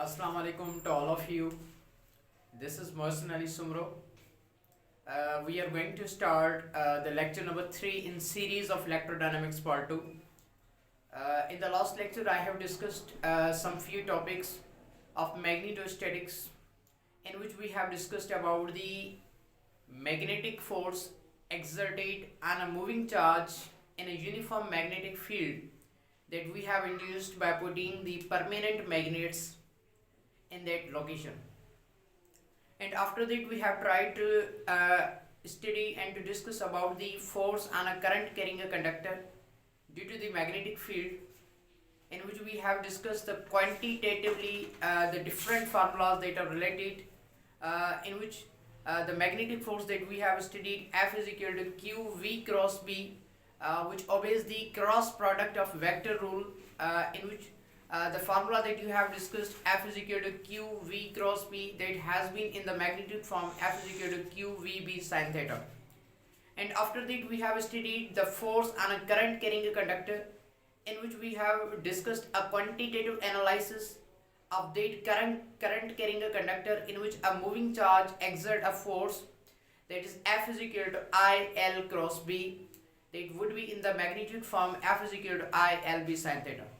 Assalamu alaikum to all of you. This is Mohsin Ali Sumro. We are going to start the lecture number 3 in series of electrodynamics part 2. In the last lecture I have discussed some few topics of magnetostatics, in which we have discussed about the magnetic force exerted on a moving charge in a uniform magnetic field that we have induced by putting the permanent magnets in that location. And after that we have tried to study and to discuss about the force on a current carrying a conductor due to the magnetic field, in which we have discussed the quantitatively the different formulas that are related, in which the magnetic force that we have studied, F is equal to Q V cross B, which obeys the cross product of vector rule, in which the formula that you have discussed, F is equal to Q V cross B, that has been in the magnitude form F is equal to Q V B sin theta. And after that we have studied the force on a current carrying a conductor, in which we have discussed a quantitative analysis of that current carrying a conductor, in which a moving charge exert a force that is F is equal to I L cross B, that would be in the magnitude form F is equal to I L B sin theta.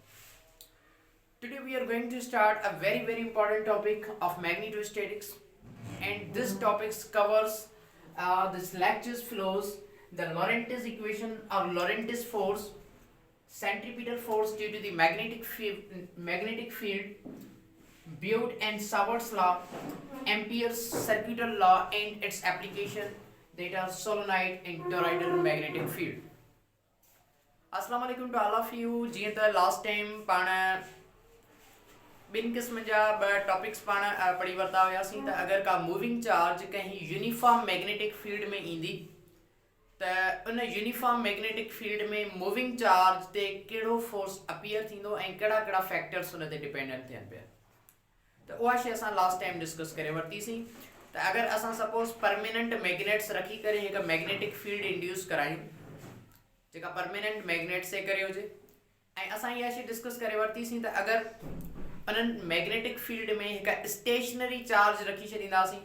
Today we are going to start a very important topic of magnetostatics, and this topic covers this lecture's flows, the Lorentz equation or Lorentz force, centripetal force due to the magnetic field, Biot and Savart's law, Ampere's circuital law and its application, that are solenoid and toroidal magnetic field. Assalamu alaikum to all of you. जीअं त last time पाण ॿिनि क़िस्म जा ॿ topics पाण पढ़ी वरिता हुयासीं त अगरि का मूविंग चार्ज कंहिं यूनिफॉर्म मैग्नेटिक फील्ड में ईंदी त उन यूनिफॉर्म मैग्नेटिक फील्ड में मूविंग चार्ज ते कहिड़ो फोर्स अपीयर थींदो ऐं कहिड़ा कहिड़ा फैक्टर्स उन ते डिपेंडेंट थियनि पिया, त उहा शइ असां लास्ट टाइम डिस्कस करे वरितीसीं। त अगरि असां सपोज परमानेंट मैग्नेट्स रखी करे हिकु मैग्नेटिक फील्ड इंड्यूस करायूं, जेका परमानेंट मैग्नेट से करे हुजे, ऐं असां इहा शइ डिस्कस करे वरितीसीं त अगरि उन्हनि मैग्नेटिक फील्ड में हिकु स्टेशनरी चार्ज रखी छॾींदासीं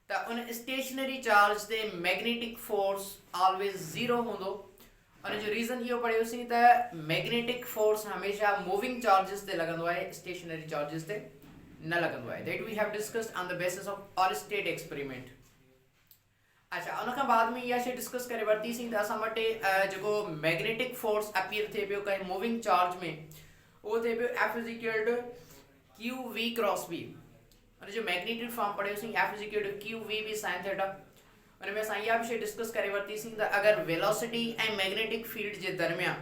त उन स्टेशनरी चार्ज ते मैग्नेटिक फोर्स ऑलवेज ज़ीरो हूंदो। उन जो रीज़न इहो पढ़ियोसीं त मैग्नेटिक फोर्स हमेशह मूविंग चार्जिस ते लॻंदो आहे, स्टेशनरी चार्जिस ते न लॻंदो आहे। That we have discussed on the basis of Oersted experiment. अच्छा, उन खां बाद में इहा शइ डिस्कस करे वरितीसीं त असां वटि जेको मैग्नेटिक फोर्स अपीयर थिए पियो कंहिं मूविंग चार्ज में, उहो थिए पियो F is equal to q v cross B. उन जो मैग्नीट्यूड फॉर्म पढ़ियोसीं F is equal to q v B sine theta. उन में असां इहा बि शइ डिस्कस करे वरितीसीं त अगरि वेलोसिटी ऐं मैग्नेटिक फील्ड जे दरमियान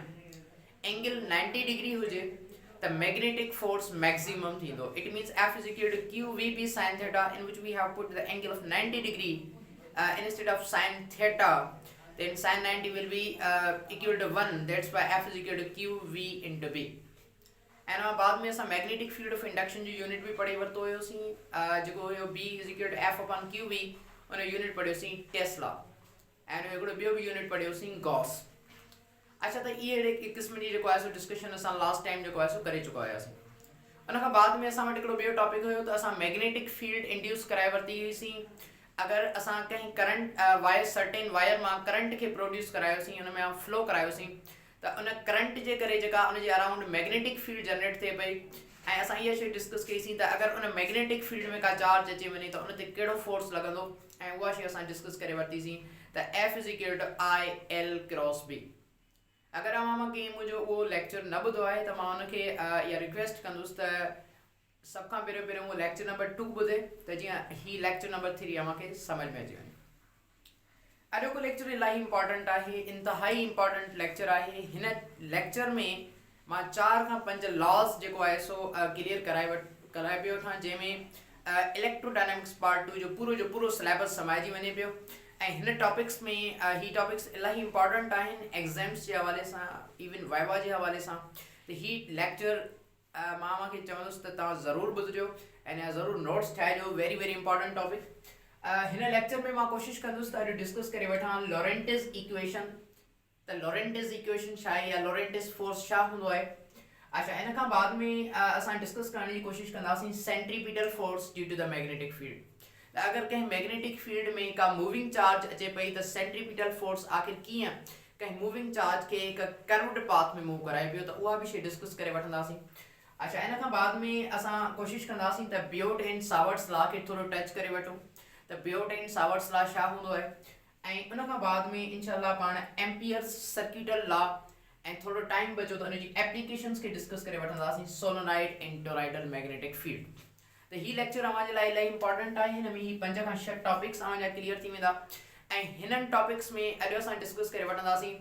एंगल 90 डिग्री हुजे त मैग्नेटिक फोर्स मैक्सिमम थींदो। It means F is equal to q v B sine theta, in which we have put the angle of 90 degree instead of sin theta, then sin 90 will be equal to 1. That's why f is equal to q v into b. And बाद में असां magnetic field of induction जो unit भी पढ़ी वरितो हुयोसीं, जेको हुयो b is equal to f upon q v, उन यूनिट पढ़ियोसीं टेस्ला, ऐं हिकिड़ो ॿियो बि यूनिट पढ़ियोसीं गॉस। अच्छा, त इहे हिकु क़िस्म जी जेको आहे सो डिस्कशन असां लास्ट टाइम जेको आहे सो करे चुका हुयासीं। उन खां बाद में असां वटि हिकिड़ो ॿियो टॉपिक हुयो त असां मैग्नेटिक फील्ड इंड्यूस कराए वरिती हुईसीं। अगर असां कंहिं करंट वायर सर्टेन वायर मां करंट खे प्रोड्यूस करायोसीं, उन में फ्लो करायोसीं, त उन करंट जे करे जेका उन जे अराउंड मैग्नेटिक फील्ड जनरेट थिए पई, ऐं असां इहा शइ डिस्कस कईसीं त अगरि उन मैग्नेटिक फील्ड में का चार्ज अची वञे त उन ते कहिड़ो फोर्स लॻंदो, ऐं उहा शइ असां डिस्कस करे वरितीसीं त F is equal to I L cross B. अगरि अवां मां कंहिं मुंहिंजो उहो लेक्चर न ॿुधो आहे त मां उनखे इहा रिक्वेस्ट कंदुसि त सब खां पहिरियों वो लेक्चर नंबर 2 ॿुधे त जीअं ही लेक्चर नंबर 3 मूंखे समझ में अची वञे। अॼोको लेक्चर इलाही इंपॉर्टेंट आहे, इंतहाई इंपॉर्टेंट लेक्चर आहे। हिन लेक्चर में मां 4 खां 5 लॉस जेको आहे सो क्लियर कराए पियो था, जंहिंमें इलेक्ट्रोडायनेमिक्स पार्ट 2 जो पूरो सिलेबस समाइजी वञे पियो। ऐं हिन टॉपिक्स में ही टॉपिक्स इलाही इंपॉर्टेंट आहिनि एग्ज़ाम्स जे हवाले सां, इवन वाइवा जे हवाले सां। त ही लेक्चर मां खे चवंदुसि त तव्हां ज़रूरु ॿुधिजो ऐं ज़रूरु नोट्स ठाहिजो। Very important topic. हिन लेक्चर में मां कोशिशि कंदुसि त अॼु डिस्कस करे वठां लॉरेंटिस इक्वेशन। त लॉरेंटिस इक्वेशन छा आहे या लॉरेंटिस फोर्स छा हूंदो आहे, अच्छा, इन खां बाद में असां डिस्कस करण जी कोशिशि कंदासीं centripetal force due to the magnetic field. त अगरि कंहिं मैग्नेटिक फील्ड में का मूविंग चार्ज अचे पई त सेंट्रीपिटल फोर्स आख़िर कीअं कंहिं मूविंग चार्ज खे हिकु कर्व्ड पाथ में मूव कराए पियो, त उहा बि शइ डिस्कस करे वठंदासीं। अच्छा, इन खां बाद में असां कोशिशि कंदासीं त बियोट एंड सावर्ट्स लॉ खे थोरो टच करे वठूं। त बियोट एंड सावर्ट्स लॉ छा हूंदो आहे, ऐं उन खां बाद में इंशाल्लाह पाण एम्पियर्स सर्क्यूटल लॉ ऐं थोरो टाइम बचो त उनजी एप्लीकेशंस खे डिस्कस करे वठंदासीं, सोलोनाइड ऐं टोराइडल मैग्नेटिक फील्ड। त ही लेक्चर अव्हांजे लाइ इलाही इंपॉर्टेंट आहे। हिन में ही 5 खां 6 टॉपिक्स अव्हांजा क्लियर थी वेंदा, ऐं हिननि टॉपिक्स में अॼु असां डिस्कस करे वठंदासीं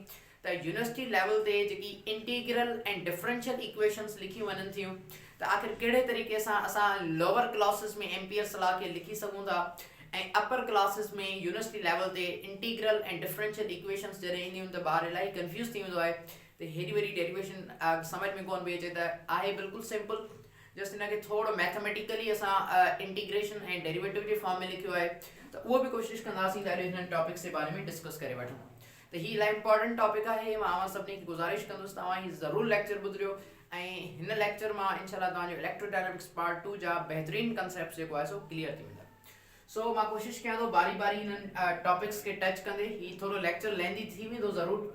त यूनिवर्सिटी लेवल ते जेकी इंटीग्रल ऐं डिफरेंशियल इक्वेशंस लिखी वञनि थियूं, त आख़िर कहिड़े तरीक़े सां असां लोअर क्लासिस में एम्पियर्स लॉ खे लिखी सघूं था, ऐं अपर क्लासिस में यूनिवर्सिटी लेवल ते इंटीग्रल ऐं डिफरेंशियल इक्वेशंस जॾहिं ईंदियूं त ॿार इलाही कंफ्यूज थी वेंदो आहे त हेॾी वॾी डेरिवेशन समझ में कोन पई अचे। त आहे बिल्कुलु सिंपल, जस्ट हिनखे थोरो मैथमेटिकली असां इंटीग्रेशन ऐं डेरिवेटिव जे फॉर्म में लिखियो आहे, त उहो बि कोशिशि कंदासीं त अॼु हिननि टॉपिक्स जे बारे में डिस्कस करे वठूं। त ही इलाही इंपॉर्टेंट टॉपिक आहे। मां सभिनी खे गुज़ारिश कंदुसि तव्हां ही ज़रूरु लेक्चर ॿुधियो, ऐं हिन लेक्चर मां इंशाल्लाह तव्हांजो इलेक्ट्रोडायनामिक्स पार्ट 2 जा बहितरीन कंसेप्ट जेको आहे सो क्लियर थी वेंदा। सो मां कोशिशि कयां थो बारी बारी हिननि टॉपिक्स खे टच कंदे। ही थोरो लेक्चर लेंदी थी वेंदो ज़रूरु,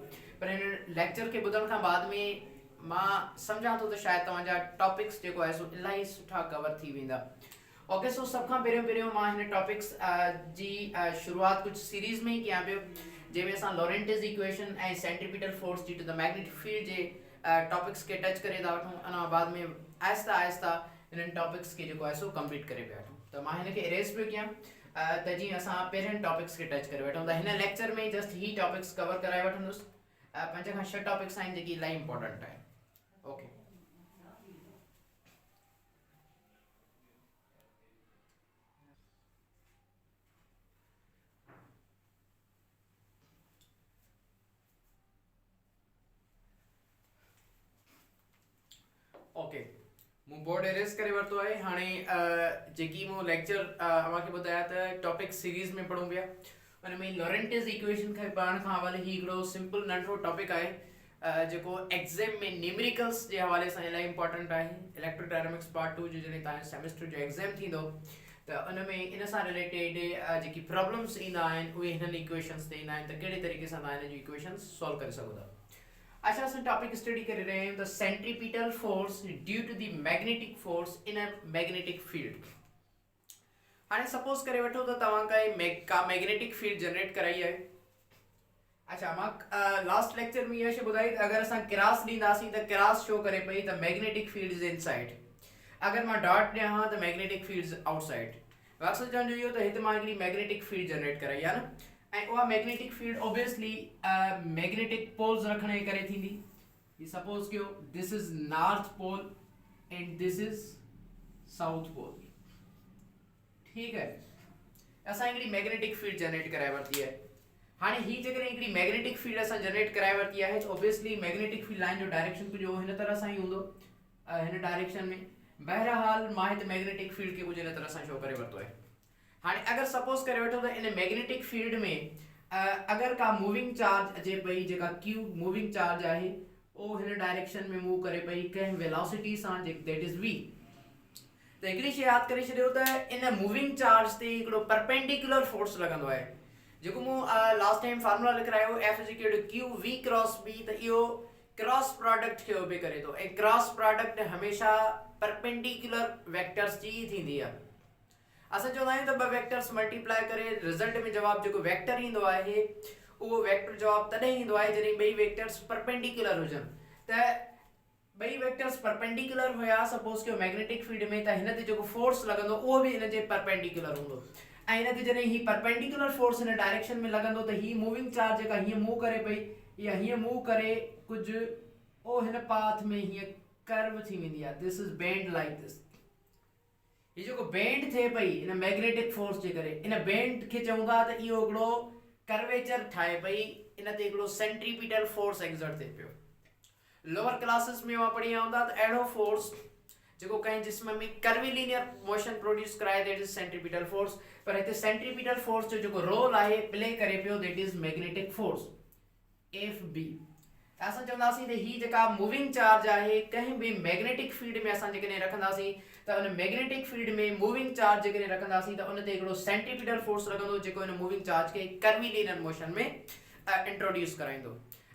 पर हिन लेक्चर खे ॿुधण खां बाद में मां सम्झां थो त शायदि तव्हांजा टॉपिक्स जेको आहे सो इलाही सुठा कवर थी वेंदा। ओके, सो सभ खां पहिरियों मां हिन टॉपिक्स जी शुरूआत कुझु सीरीज़ में ई कयां पियो, जंहिंमें असां लॉरेंटिस इक्वेशन ऐं centripetal force due to the magnetic field जे टॉपिक्स खे टच करे था वठूं। उन खां बाद में आहिस्ता आहिस्ता हिननि टॉपिक्स खे जेको आहे सो कंप्लीट करे पिया वठूं। त मां हिनखे इरेज़ पियो कयां त जीअं असां पहिरियनि टॉपिक्स खे टच करे वठूं। त हिन लेक्चर में जस्ट ही टॉपिक्स कवर कराए वठंदुसि। 5 खां 6 टॉपिक्स आहिनि जेकी इलाही इंपॉर्टेंट आहिनि। ओके, ओके, मूं बोर्ड एरेज करे वरितो आहे। हाणे जेकी मूं लेक्चर अव्हांखे ॿुधाया त टॉपिक सीरीज़ में पढ़ूं पिया, उन में लॉरेंटिस इक्वेशन खे पढ़ण खां अवल ही हिकिड़ो सिंपल नंढो टॉपिक आहे जेको एग्ज़ाम में न्यूमेरिकल्स जे हवाले सां इलाही इंपॉर्टेंट आहे। इलेक्ट्रोडायनामिक्स पार्ट 2 जो जॾहिं तव्हांजो सेमेस्टर जो एग्ज़ाम थींदो त उन में इन सां रिलेटेड जेकी प्रॉब्लम्स ईंदा आहिनि उहे हिननि इक्वेशंस ते ईंदा आहिनि, त कहिड़े तरीक़े सां तव्हां हिन जी इक्वेशंस सॉल्व करे सघो था। अच्छा, असां टॉपिक स्टडी करे रहे आहियूं the centripetal force due to the magnetic force in a magnetic field. हाणे सपोज करे वठो त तव्हां का मैग्नेटिक फील्ड जनरेट कराई आहे। अच्छा, मां लास्ट लेक्चर में इहा शइ ॿुधाई त अगरि असां क्रॉस ॾींदासीं त क्रॉस शो करे पई त मैग्नेटिक फील्ड इज़ इनसाइड। अगर मां डॉट ॾियां त मैग्नेटिक फील्ड इज़ आउटसाइड। मक़सदु चवण जो इहो त हिते मां हिकिड़ी मैग्नेटिक फील्ड जनरेट कराई आहे न, ऐं उहा magnetic field obviously magnetic poles रखण जे करे थींदी। ये सपोज कयो this is north pole and this is south pole. ठीक है, असां हिकिड़ी मैग्नेटिक फील्ड जनरेट कराए वरिती आहे। हाणे ही जेकॾहिं हिकिड़ी मैग्नेटिक फील्ड असां जनरेट कराए वरिती आहे, ऑब्वियसली मैग्नेटिक फील्ड लाइन जो डायरेक्शन कुझु हिन तरह सां ई हूंदो, हिन डायरेक्शन में। बहरहाल मां हिते मैग्नेटिक फील्ड खे कुझु हिन तरह सां शो करे वरितो आहे। हाणे अगरि सपोज करे वठो त इन मैग्नेटिक फील्ड में अगरि का मूविंग चार्ज अचे पई, जेका क्यू मूविंग चार्ज आहे उहो हिन डायरेक्शन में मूव करे पई कंहिं वेलोसिटी सां, दैट इज़ v। त हिकिड़ी शइ यादि करे छॾियो त इन मूविंग चार्ज ते हिकिड़ो परपेंडिकुलर फोर्स लॻंदो आहे, जेको मूं लास्ट टाइम फार्मूला लिखायो F is equal to q v cross b। त इहो क्रॉस प्रोडक्ट खे ओबे करे थो, ऐं क्रॉस प्रोडक्ट हमेशा परपेंडिकुलर वेक्टर्स जी थींदी आहे। असां चवंदा आहियूं त ॿ वेक्टर्स मल्टीप्लाई करे रिज़ल्ट में जवाब जेको वेक्टर ईंदो आहे उहो वेक्टर जवाब तॾहिं ईंदो आहे जॾहिं ॿई वेक्टर्स परपेंडिकुलर हुजनि। त ॿई वेक्टर्स परपेंडिकुलर हुया सपोज कयो मैग्नेटिक फील्ड में, त हिन ते जेको फोर्स लॻंदो उहो बि हिन जे परपेंडिकुलर हूंदो, ऐं हिन ते जॾहिं ही परपेंडिकुलर फोर्स हिन डायरेक्शन में लॻंदो त ही मूविंग चार्ज जेका हीअं मूव करे पई या हीअं मूव करे कुझु ओ हिन पाथ में हीअं कर्व थी वेंदी आहे। This is bend like this. ये जेको बेंड थिए पई इन मैग्नेटिक फोर्स जे करे, इन बेंड खे चऊं था त इहो हिकिड़ो कर्वेचर ठाहे पई, इन ते हिकिड़ो सेंट्रीपिटल फोर्स एक्सर्ट थिए पियो। लोअर क्लासेस में मां पढ़ी हूंदा त अहिड़ो फोर्स जेको कंहिं जिस्म में कर्वीलिनियर मोशन प्रोड्यूस कराए, दैट इज सेंट्रीपिटल फोर्स। पर हिते सेंट्रीपिटल फोर्स जो जेको रोल आहे प्ले करे पियो, that is magnetic force Fb। असां चवंदासीं त ही जेका मूविंग चार्ज आहे कंहिं बि मैग्नेटिक फील्ड में असां जेकॾहिं रखंदासीं त उन मैग्नेटिक फील्ड में मूविंग चार्ज जेकॾहिं रखंदासीं त उन ते हिकिड़ो सेंट्रीपिटल फोर्स लॻंदो जेको इन मूविंग चार्ज खे कर्वीलिनियर मोशन में इंट्रोड्यूस कराईंदो।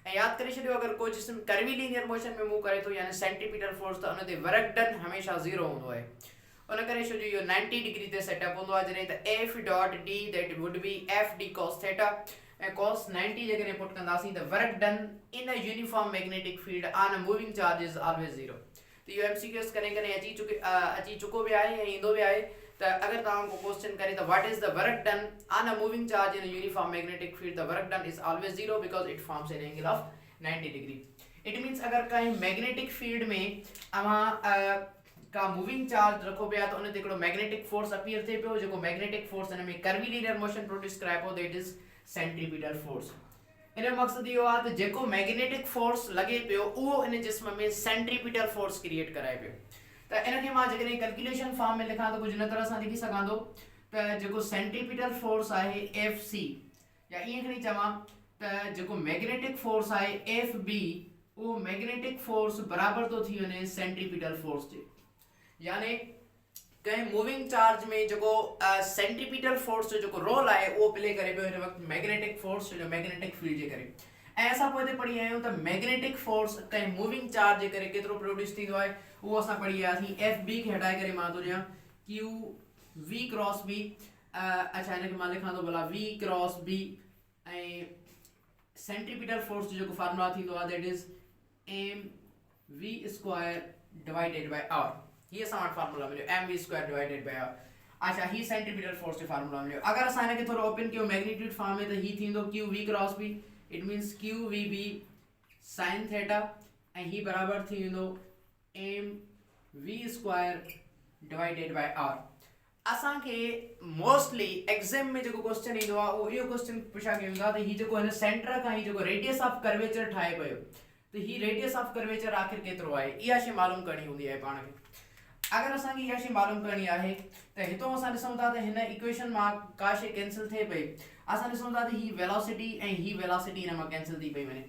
ऐं यादि करे छॾियो अगरि को जिस्म कर्वीलिनियर मोशन में मूव करे थो यानी सेंट्रीपिटल फोर्स त उन ते वर्क डन हमेशह ज़ीरो हूंदो आहे। उन करे छो जो इहो 90 डिग्री ते सेटअप हूंदो आहे जॾहिं त F dot D that would be F D cos theta ऐं cos 90 जेकॾहिं पुट कंदासीं त work done in a uniform magnetic field on a moving charge is always zero. त इहो एमसीक्यूएस कॾहिं कॾहिं अची चुको बि आहे ऐं ईंदो बि आहे। त अगरि तव्हां को क्वेश्चन करे त what is the work done on a moving charge in a uniform magnetic field the work done is always zero because it forms an angle of 90 degree. It means अगरि कंहिं मैग्नेटिक फील्ड में अवां का moving charge रखो पिया त उन ते हिकिड़ो मैग्नेटिक फोर्स अपीयर थिए पियो जेको मैग्नेटिक फोर्स हिन में कर्वीलिनियर मोशन प्रोड्यूस कराए पियो दैट इज सेंट्रीपिटल फोर्स। इन जो मक़सद इहो आहे त जेको मैग्नेटिक फोर्स लॻे पियो उहो इन जिस्म में सेंट्रीपिटल फोर्स क्रिएट कराए पियो। त इन खे मां जेकॾहिं कैलकुलेशन फॉर्म में लिखां त कुझु इन तरह सां लिखी सघां थो त जेको सेंट्रीपिटल फोर्स आहे एफ सी या ईअं खणी चवां त जेको मैग्नेटिक फोर्स आहे एफ बी उहो मैग्नेटिक फोर्स बराबरि थो थी वञे सेंट्रीपिटल फोर्स जे। यानी कंहिं मूविंग चार्ज में जेको सेंट्रीपिटल फोर्स जो जेको रोल आहे उहो प्ले करे पियो हिन वक़्तु मैग्नेटिक फोर्स जो मैग्नेटिक फील्ड जे करे। ऐं असां पोइ ते पढ़ी आहियूं त मैग्नेटिक फोर्स कंहिं मूविंग चार्ज जे करे केतिरो प्रोड्यूस थींदो आहे उहो असां पढ़ी आयासीं। एफ बी खे हटाए करे मां थो ॾियां क्यू वी क्रॉस बी अच्छा हिनखे मां लिखां थो भला वी क्रॉस बी ऐं सेंट्रीपिटल फोर्स जो जेको फार्मूला थींदो आहे that is m v square divided by r. ये असां वटि फार्मूला मिलियो m v square divided by r. अच्छा ही सेंट्रीपिटल फोर्स जो फार्मूला मिलियो। अगरि असां हिनखे थोरो ओपन कयो मैग्नीट्यूड फॉर्म में त ही थींदो q v cross B it means q v B sine theta ऐं ही बराबरि थी वेंदो M v square divided by r. असांखे मोस्टली एग्जाम में जेको क्वेश्चन ईंदो आहे उहो इहो क्वेश्चन पुछा कयो वेंदो आहे त ही जेको हिन सेंटर खां ही जेको रेडियस ऑफ कर्वेचर ठाहे पियो त ही रेडियस ऑफ कर्वेचर आखिर केतिरो आहे इहा शइ मालूम करणी हूंदी आहे पाण खे। अगर असांखे इहा शइ मालूम करणी आहे त हितों असां ॾिसूं था त हिन इक्वेशन मां का शइ कैंसिल थिए पई। असां ॾिसूं था त ही वेलोसिटी ऐं ही वेलोसिटी हिन मां कैंसिल थी पई वञे।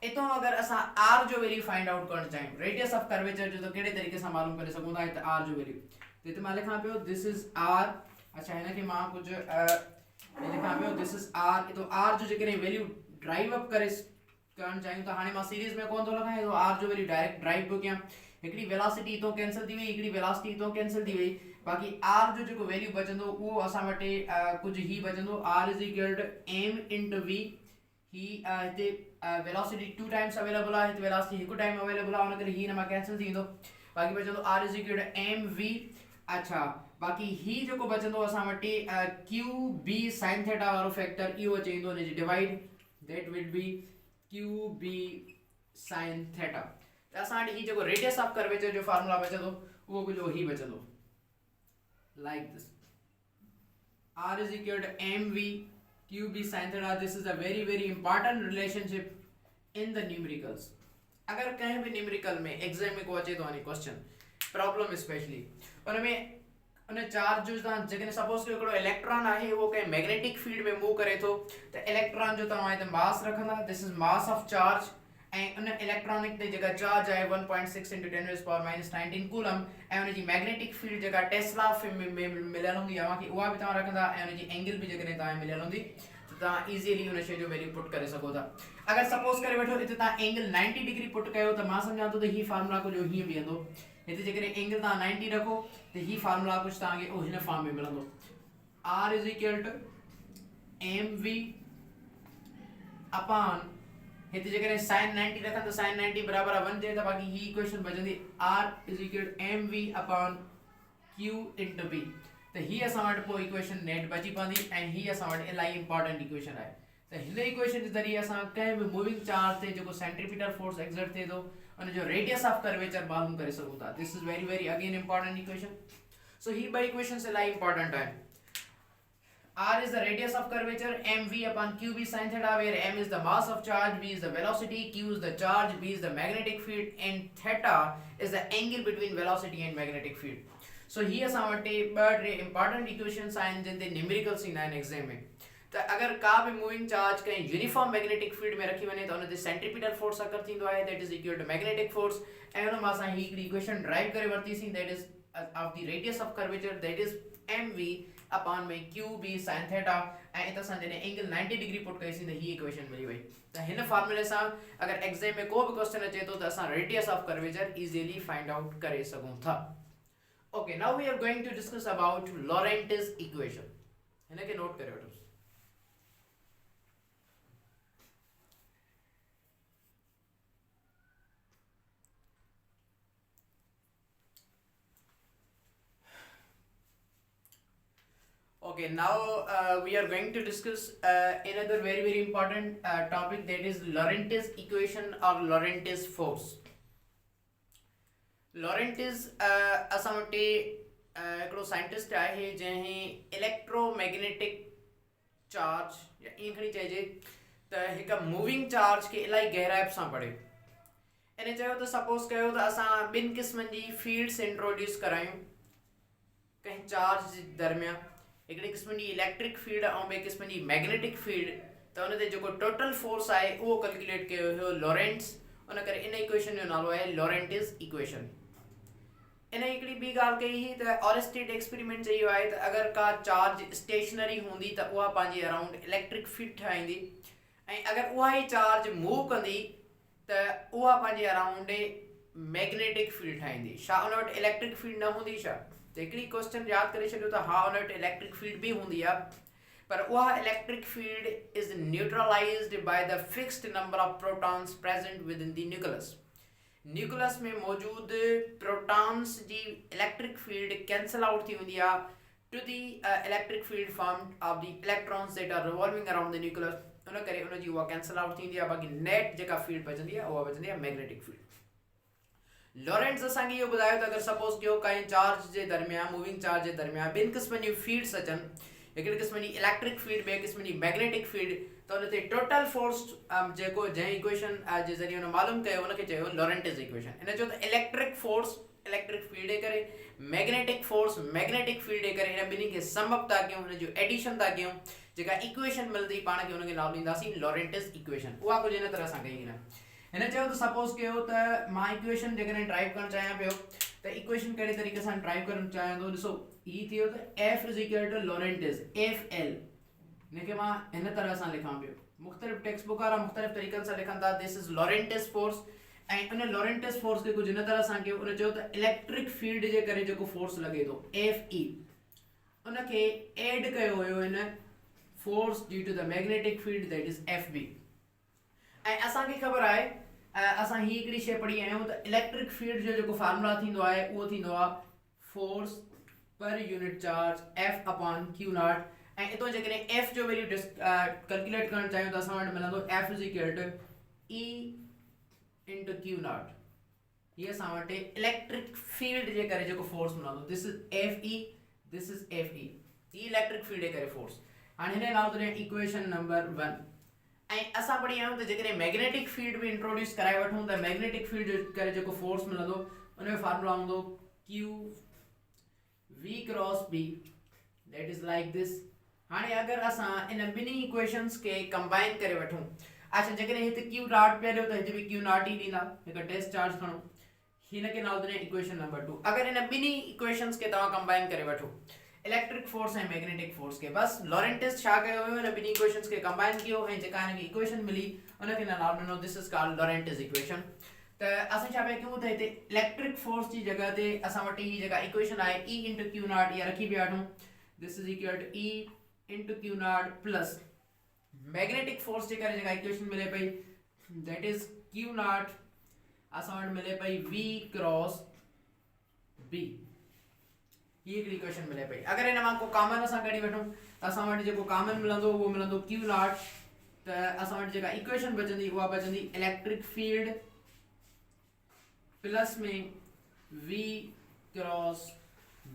इतों अगर असां आर जो वैल्यू फाइंड आउट करणु चाहियूं रेडियस ऑफ कर्वेचर जो त कहिड़े तरीक़े सां मालूम करे सघूं था त आर जो वैल्यू त हिते मां लिखां पियो दिस इज आर। अच्छा हिनखे मां कुझु लिखां पियो दिस इज आर। इतो आर जो जेकॾहिं वैल्यू ड्राइव अप करे करणु चाहियूं त हाणे मां सीरीज़ में कोन थो लॻायां इतो आर जो वैल्यू डायरेक्ट ड्राइव पियो कयां। हिकिड़ी वेलोसिटी इतो कैंसिल थी वई हिकिड़ी वेलोसिटी इतो कैंसिल थी वई बाक़ी आर जो जेको वैल्यू बचंदो उहो असां वटि कुझु ही बचंदो r is equal to m into v. ही हिते वेलोसिटी 2 टाइम्स अवेलेबल आहे हिते वेलोसिटी हिकु टाइम अवेलेबल आहे उन करे ही हिन मां कैंसिल थी वेंदो बाक़ी बचंदो r is equal to m v. अच्छा बाक़ी ही जेको बचंदो असां वटि क्यू बी साइन थीटा वारो फैक्टर इहो अची वेंदो हुनजी divide that will be q B sine theta. त असां वटि ही जेको रेडियस ऑफ कर्वेचर जो फार्मूला बचंदो उहो कुझु ही बचंदो like this r is equal to mv cube b sin theta। this is a very very important relationship in the numericals। अगर कहीं भी न्यूमेरिकल में एग्जाम में को अचे तो आनी क्वेश्चन प्रॉब्लम स्पेशली उनमें उन चार्ज जो तव्हां जेकॾहिं सपोज कयो हिकिड़ो इलेक्ट्रॉन आहे उहो कंहिं मैग्नेटिक फील्ड में मूव करे थो त इलेक्ट्रॉन जो तव्हां हिते मास रखंदा this is mass of charge ऐं उन इलेक्ट्रॉनिक ते जेका चार्ज आहे 1.6 × 10⁻⁻19 कूलम ऐं उनजी मैग्नेटिक फील्ड जेका टेस्ला में मिलियल हूंदी आहे तव्हांखे उहा बि तव्हां रखंदा ऐं उनजी एंगल बि जेकॾहिं तव्हां मिलियल हूंदी त तव्हां इज़ीली उन शइ जो वैल्यू पुट करे सघो था। अगरि सपोज करे वठो हिते तव्हां एंगल 90 डिग्री पुट कयो त मां सम्झां थो त ही फार्मूला कुझु हीअं बीहंदो। हिते जेकॾहिं एंगल तव्हां 90 रखो त ही फार्मूला कुझु तव्हांखे हिन फॉर्म में मिलंदो r is equal to mv upon हिते जेकॾहिं साइन 90 रखनि त साइन 90 बराबरि 1 थिए त बाक़ी ही इक्वेशन बचंदी r is equal to mv upon q into b। त ही असां वटि पोइ इक्वेशन नेट बची पवंदी ऐं ही असां वटि इलाही इंपॉर्टेंट इक्वेशन आहे। त हिन इक्वेशन जे ज़रिए असां कंहिं बि मूविंग चार्ज ते जेको सेंट्रीपिटल फोर्स एक्सर्ट थिए थो उन जो रेडियस ऑफ कर्वेचर मालूम करे सघूं था। This is very very again important equation. So ही ॿ इक्वेशंस इलाही इंपॉर्टेंट आहिनि। r is the radius of curvature mv upon qb sin theta where m is the mass of charge, b is the velocity, q is the charge, b is the magnetic field and theta is the angle between velocity and magnetic field। so here असां वटि ॿ टे important equations आहिनि जिन ते numericals ईंदा आहिनि exam में। त अगर का भी मूविंग चार्ज कहीं यूनिफॉर्म मैग्नेटिक फील्ड में रखी वने तो उन ते सेंट्रीपिटल फोर्स अकर थींदो आहे that is equal to magnetic force ऐं उन मां असां ही हिकड़ी इक्वेशन ड्राइव करे वरतीसीं that is of the radius of curvature that is mv upon में qb sin थीटा ऐं इत असां जने एंगल 90 डिग्री पुट कईसीं त ही इक्वेशन मिली वई त हिन फार्मूले सां अगर एग्जाम में को भी क्वेश्चन अचे तो त असां radius of curvature easily find out करे सघूं था okay now we are going to discuss about Lorentz equation हिन के नोट करे वठो Okay, now we are going to discuss another very important topic that is Lorentz equation or Lorentz force. Lorentz असां वटि हिकिड़ो साइंटिस्ट आहे जंहिं electromagnetic charge या ईअं खणी चइजे त हिकु मूविंग चार्ज खे इलाही गहराई सां पढ़े इन चयो त सपोज कयो त असां ॿिनि क़िस्मनि जी फील्ड्स इंट्रोड्यूस करायूं कंहिं चार्ज जे दरमियान हिकिड़े क़िस्म जी इलेक्ट्रिक फील्ड ऐं ॿिए क़िस्म जी मैग्नेटिक फील्ड त उन ते जेको टोटल फोर्स आहे उहो कैलकुलेट कयो हुयो लॉरेंट्स उन करे इन इक्वेशन जो नालो आहे लॉरेंटिस इक्वेशन इन हिकिड़ी ॿी ॻाल्हि कई हुई त ऑरेस्टेड एक्सपेरिमेंट चयो आहे त अगरि का चार्ज स्टेशनरी हूंदी त उहा पंहिंजे अराउंड इलेक्ट्रिक फील्ड ठाहींदी ऐं अगरि उहा ई चार्ज मूव कंदी त उहा पंहिंजे अराउंड मैग्नेटिक फील्ड ठाहींदी छा उन वटि इलेक्ट्रिक फील्ड न हूंदी छा त हिकिड़ी क्वेश्चन यादि करे छॾियो त हा उन वटि इलेक्ट्रिक फील्ड बि हूंदी आहे पर उहा electric field is neutralised by the fixed number of protons present within the nucleus में मौजूद प्रोटॉन्स जी इलेक्ट्रिक फील्ड कैंसल आउट थी वेंदी आहे to the electric field formed of the electrons that are revolving around the nucleus उन करे उन जी उहा कैंसल आउट थींदी आहे बाक़ी नेट जेका फील्ड बचंदी आहे उहा बचंदी आहे मैग्नेटिक फील्ड लॉरेंट्स असांखे इहो ॿुधायो त अगरि सपोज कयो कंहिं चार्ज जे दरमियान मूविंग चार्ज जे दरमियान ॿिनि क़िस्मनि जूं फील्ड्स अचनि हिकिड़े क़िस्म जी इलेक्ट्रिक फील्ड ॿिए क़िस्म जी मैग्नेटिक फील्ड त उन ते टोटल फोर्स जेको जंहिं इक्वेशन जे ज़रिए हुन मालूम कयो उनखे चयो लॉरेंटिस इक्वेशन इन जो त इलेक्ट्रिक फोर्स इलेक्ट्रिक फील्ड जे करे मैग्नेटिक फोर्स मैग्नेटिक फील्ड जे करे इन ॿिन्ही खे सम अप था कयूं हुन जो एडिशन था कयूं जेका इक्वेशन मिलंदी पाण खे हुनखे नालो ॾींदासीं लॉरेंटिस इक्वेशन उहा कुझु इन तरह सां कई न हिन चयो त सपोज कयो त मां इक्वेशन जेकॾहिं ड्राइव करणु चाहियां पियो त इक्वेशन कहिड़े तरीक़े सां ड्राइव करणु चाहियां थो ॾिसो ही थियो त F is equal to Lorentz FL हिनखे मां हिन तरह सां लिखां पियो मुख़्तलिफ़ टेक्स्ट बुक वारा मुख़्तलिफ़ तरीक़नि सां लिखनि था दिस इज़ लॉरेंटिस फोर्स ऐं उन लॉरेंटिस फोर्स खे कुझु इन तरह सां कयो उन चयो त इलेक्ट्रिक फील्ड जे करे जेको फोर्स लॻे थो FE उनखे एड कयो हुयो हिन force due to the magnetic field that is FB ऐं असांखे ख़बर आहे असां ही हिकिड़ी शइ पढ़ी आहियूं त इलेक्ट्रिक फील्ड जो जेको फार्मूला थींदो आहे उहो थींदो आहे force per unit charge F upon Q not ऐं इतो जेकॾहिं F जो वैल्यू कैलकुलेट करणु चाहियूं त असां वटि मिलंदो F is equal to E into Q naught हीअ असां वटि इलेक्ट्रिक फील्ड जे करे जेको फोर्स मिलंदो this is FE this is FE ही इलेक्ट्रिक फील्ड जे करे फोर्स हाणे हिन नालो ॾियऊं इक्वेशन नंबर 1 ऐं असां पढ़ी आहियूं त जेकॾहिं मैग्नेटिक फील्ड बि इंट्रोड्यूस कराए वठूं त मैग्नेटिक फील्ड जे करे जेको फोर्स मिलंदो उन जो फार्मूला हूंदो Q V cross B that is like this हाणे अगरि असां इन ॿिन्ही इक्वेशंस खे कंबाइन करे वठूं अच्छा जेकॾहिं हिते Q नॉट पियो त हिते बि Q नॉट ई ॾींदा हिकु टेस्ट चार्ज खणो हिनखे नालो ॾियऊं इक्वेशन नंबर 2 अगरि इन ॿिन्ही इक्वेशंस खे तव्हां कंबाइन करे वठो इलेक्ट्रिक फोर्स ऐं मैग्नेटिक फोर्स के बस लॉरेंटिस छा कयो हुयो हिन ॿिन्ही इक्वेशंस खे कंबाइन कयो ऐं जेका हिनखे इक्वेशन मिली उनखे नालो ॾिनो this is called Lorentz equation त असां छा पिया कयूं त हिते इलेक्ट्रिक फोर्स जी जॻह ते असां वटि ही जेका इक्वेशन आहे E इंटू Q नॉट इहा रखी पिया वठूं this is equal to E into Q naught plus magnetic force जे करे जेका इक्वेशन मिले पई दैट इज़ Q नॉट असां वटि मिले पई V क्रॉस B ही हिकिड़ी इक्वेशन मिले पई अगरि हिन मां को कॉमन असां कढी वठूं त असां वटि जेको कॉमन मिलंदो उहो मिलंदो Q नॉट त असां वटि जेका इक्वेशन बचंदी उहा बचंदी इलेक्ट्रिक फील्ड प्लस में V क्रॉस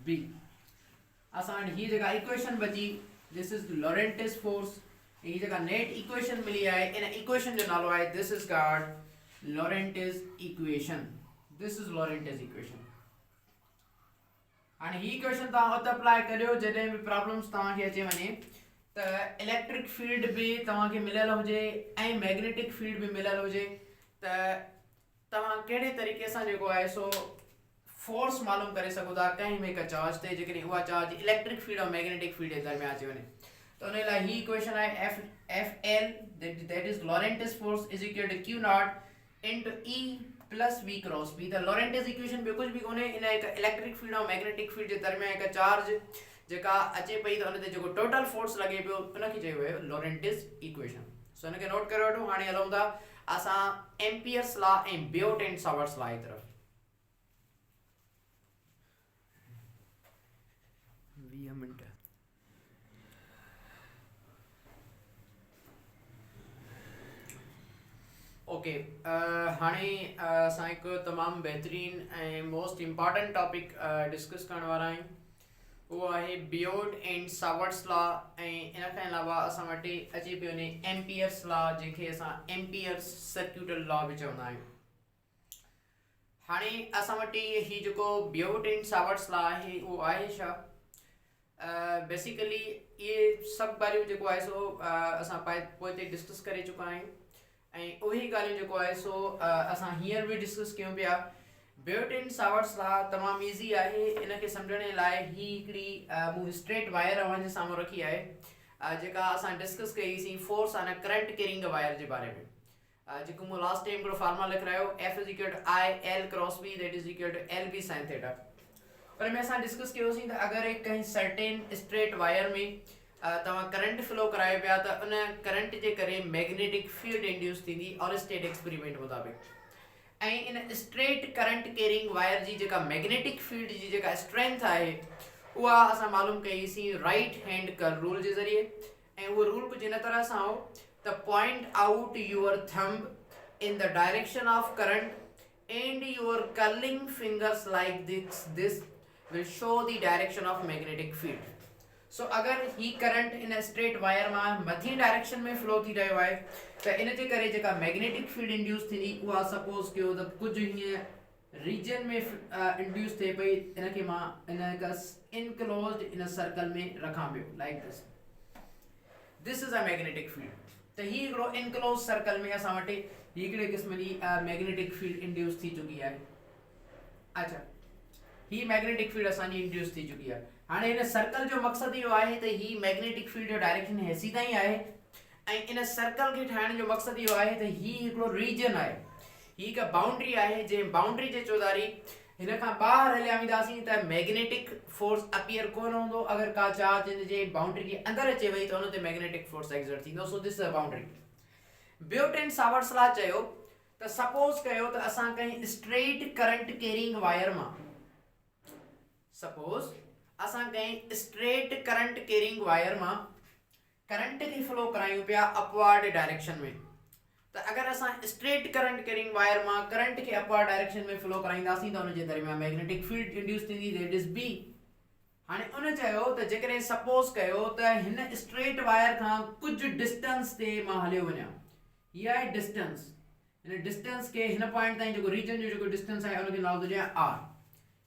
B असां वटि ही जेका इक्वेशन बची दिस इज़ लॉरेंटिस फोर्स ही जेका नेट इक्वेशन मिली आहे इन इक्वेशन जो नालो आहे this is called Lorentz equation this is Lorentz equation हाणे ही क्वेश्चन तव्हां उते अप्लाई करियो जॾहिं बि प्रॉब्लम्स तव्हांखे अचे वञे त इलेक्ट्रिक फील्ड भी तव्हांखे मिलियल हुजे ऐं मैग्नेटिक फील्ड भी मिलियल हुजे त तव्हां कहिड़े तरीक़े सां जेको आहे सो फोर्स मालूम करे सघो था कंहिं में हिकु चार्ज ते जेकॾहिं उहा चार्ज इलेक्ट्रिक फील्ड और मैग्नेटिक फील्ड जे दरमियान अची वञे त उन लाइ ही इक्वेशन आहे F L that is Lorentz force is equal to q naught into E plus v cross B. त लॉरेंटिस इक्वेशन ॿियो कुझु बि कोन्हे, इन हिकु इलेक्ट्रिक फील्ड और मैग्नेटिक फील्ड जे दरमियान हिकु चार्ज जेका अचे पई त उन ते जेको टोटल फोर्स लॻे पियो उनखे चयो वियो लॉरेंटिस इक्वेशन। सो हिनखे नोट करे वठो। हाणे हलूं था असां एम्पियर्स लॉ ऐं बियोट एंड सावर्ट्स लॉ जी तरफ़। 20 मिनट ओके हाणे असां हिकु तमामु बहितरीन ऐं मोस्ट इम्पॉर्टेंट टॉपिक डिस्कस करण वारा आहियूं, उहो आहे बियोट एंड सावर्ट्स लॉ। ऐं इन खां अलावा असां वटि अची पियो वञे एम्पियर्स लॉ, जंहिंखे असां एम्पियर्स सर्क्यूटल लॉ बि चवंदा आहियूं। हाणे असां वटि ही जेको बियोट एंड सावर्ट्स लॉ आहे उहो आहे छा? बेसिकली इहे सभु ॻाल्हियूं जेको आहे सो असां पोइ ते डिस्कस करे चुका आहियूं ऐं उहे ॻाल्हियूं जेको आहे सो असां हींअर बि डिस्कस कयूं पिया। बियोट एंड सावर्ट्स लॉ तमामु ईज़ी आहे, इनखे सम्झण लाइ ही हिकिड़ी मूं स्ट्रेट वायर अव्हांजे साम्हूं रखी आहे जेका असां डिस्कस कईसीं force on a current carrying wire जे बारे में, जेको मूं लास्ट टाइम हिकिड़ो फार्मूला लिखायो F is equal to I L cross B that is equal to L B sine theta. पर में असां डिस्कस कयोसीं त अगरि कंहिं सर्टेन स्ट्रेट वायर में तव्हां करंट फ्लो कराए पिया त उन करंट जे करे मैग्नेटिक फील्ड इंड्यूस थींदी और स्टेट एक्सपेरिमेंट मुताबिक़। ऐं इन स्ट्रेट करंट कैरिंग वायर जी जेका मैग्नेटिक फील्ड जी जेका स्ट्रेंथ आहे उहा असां मालूम कईसीं राइट हैंड कर्व रूल जे ज़रिए। ऐं उहो रूल कुझु इन तरह सां हो त point out your thumb in the direction of current and your curling fingers like this will show the direction of magnetic field. So अगर ही करंट इन स्ट्रेट वायर मां मथी डायरेक्शन में फ्लो थी रहियो आहे त इन जे करे जेका मैग्नेटिक फील्ड इंड्यूस थींदी उहा सपोज कयो त कुझु हीअं रीजन में इंड्यूस थिए पई, इनखे मां इन हिकु इनक्लोज्ड इन सर्कल में रखां पियो like this is a magnetic field. त ही हिकिड़ो इनक्लोज सर्कल में असां वटि हिकिड़े क़िस्म जी मैग्नेटिक फील्ड इंड्यूस थी चुकी आहे। अच्छा, ही मैग्नेटिक फील्ड असांजी इंड्यूस थी चुकी आहे। हाणे इन सर्कल जो मक़सदु इहो आहे त ही मैग्नेटिक फील्ड जो डायरेक्शन हे सीधा ई आहे ऐं इन सर्कल खे ठाहिण जो मक़सदु इहो आहे त ही हिकिड़ो रीजन आहे, ही हिकु बाउंड्री आहे, जंहिं बाउंड्री जे चौधारी हिन खां ॿाहिरि हलिया वेंदासीं त मैग्नेटिक फोर्स अपीयर कोन हूंदो। अगरि का चार्ज इन जे बाउंड्री जे अंदरि अचे वई त उन ते मैग्नेटिक फोर्स एक्सर्ट थींदो। So this is a boundary. Biot and Savart's law चयो त सपोज कयो त असां कंहिं स्ट्रेट करंट कैरिंग वायर मां सपोज असां कंहिं स्ट्रेट करंट कैरिंग वायर मां करंट खे फ्लो करायूं पिया अपवर्ड डायरेक्शन में। त अगरि असां स्ट्रेट करंट कैरिंग वायर मां करंट खे अपवर्ड डायरेक्शन में फ्लो कराईंदासीं त उन जे दरमियान मैग्नेटिक फील्ड इंड्यूस थींदी दैट इज बी। हाणे उन चयो त जेकॾहिं सपोज कयो त हिन स्ट्रेट वायर खां कुझु डिस्टेंस ते मां हलियो वञा, हीअ आहे डिस्टेंस, हिन डिस्टेंस खे हिन पॉइंट ताईं जेको रीजन जो जेको डिस्टेंस आहे उनखे नालो थो ॾियां आर,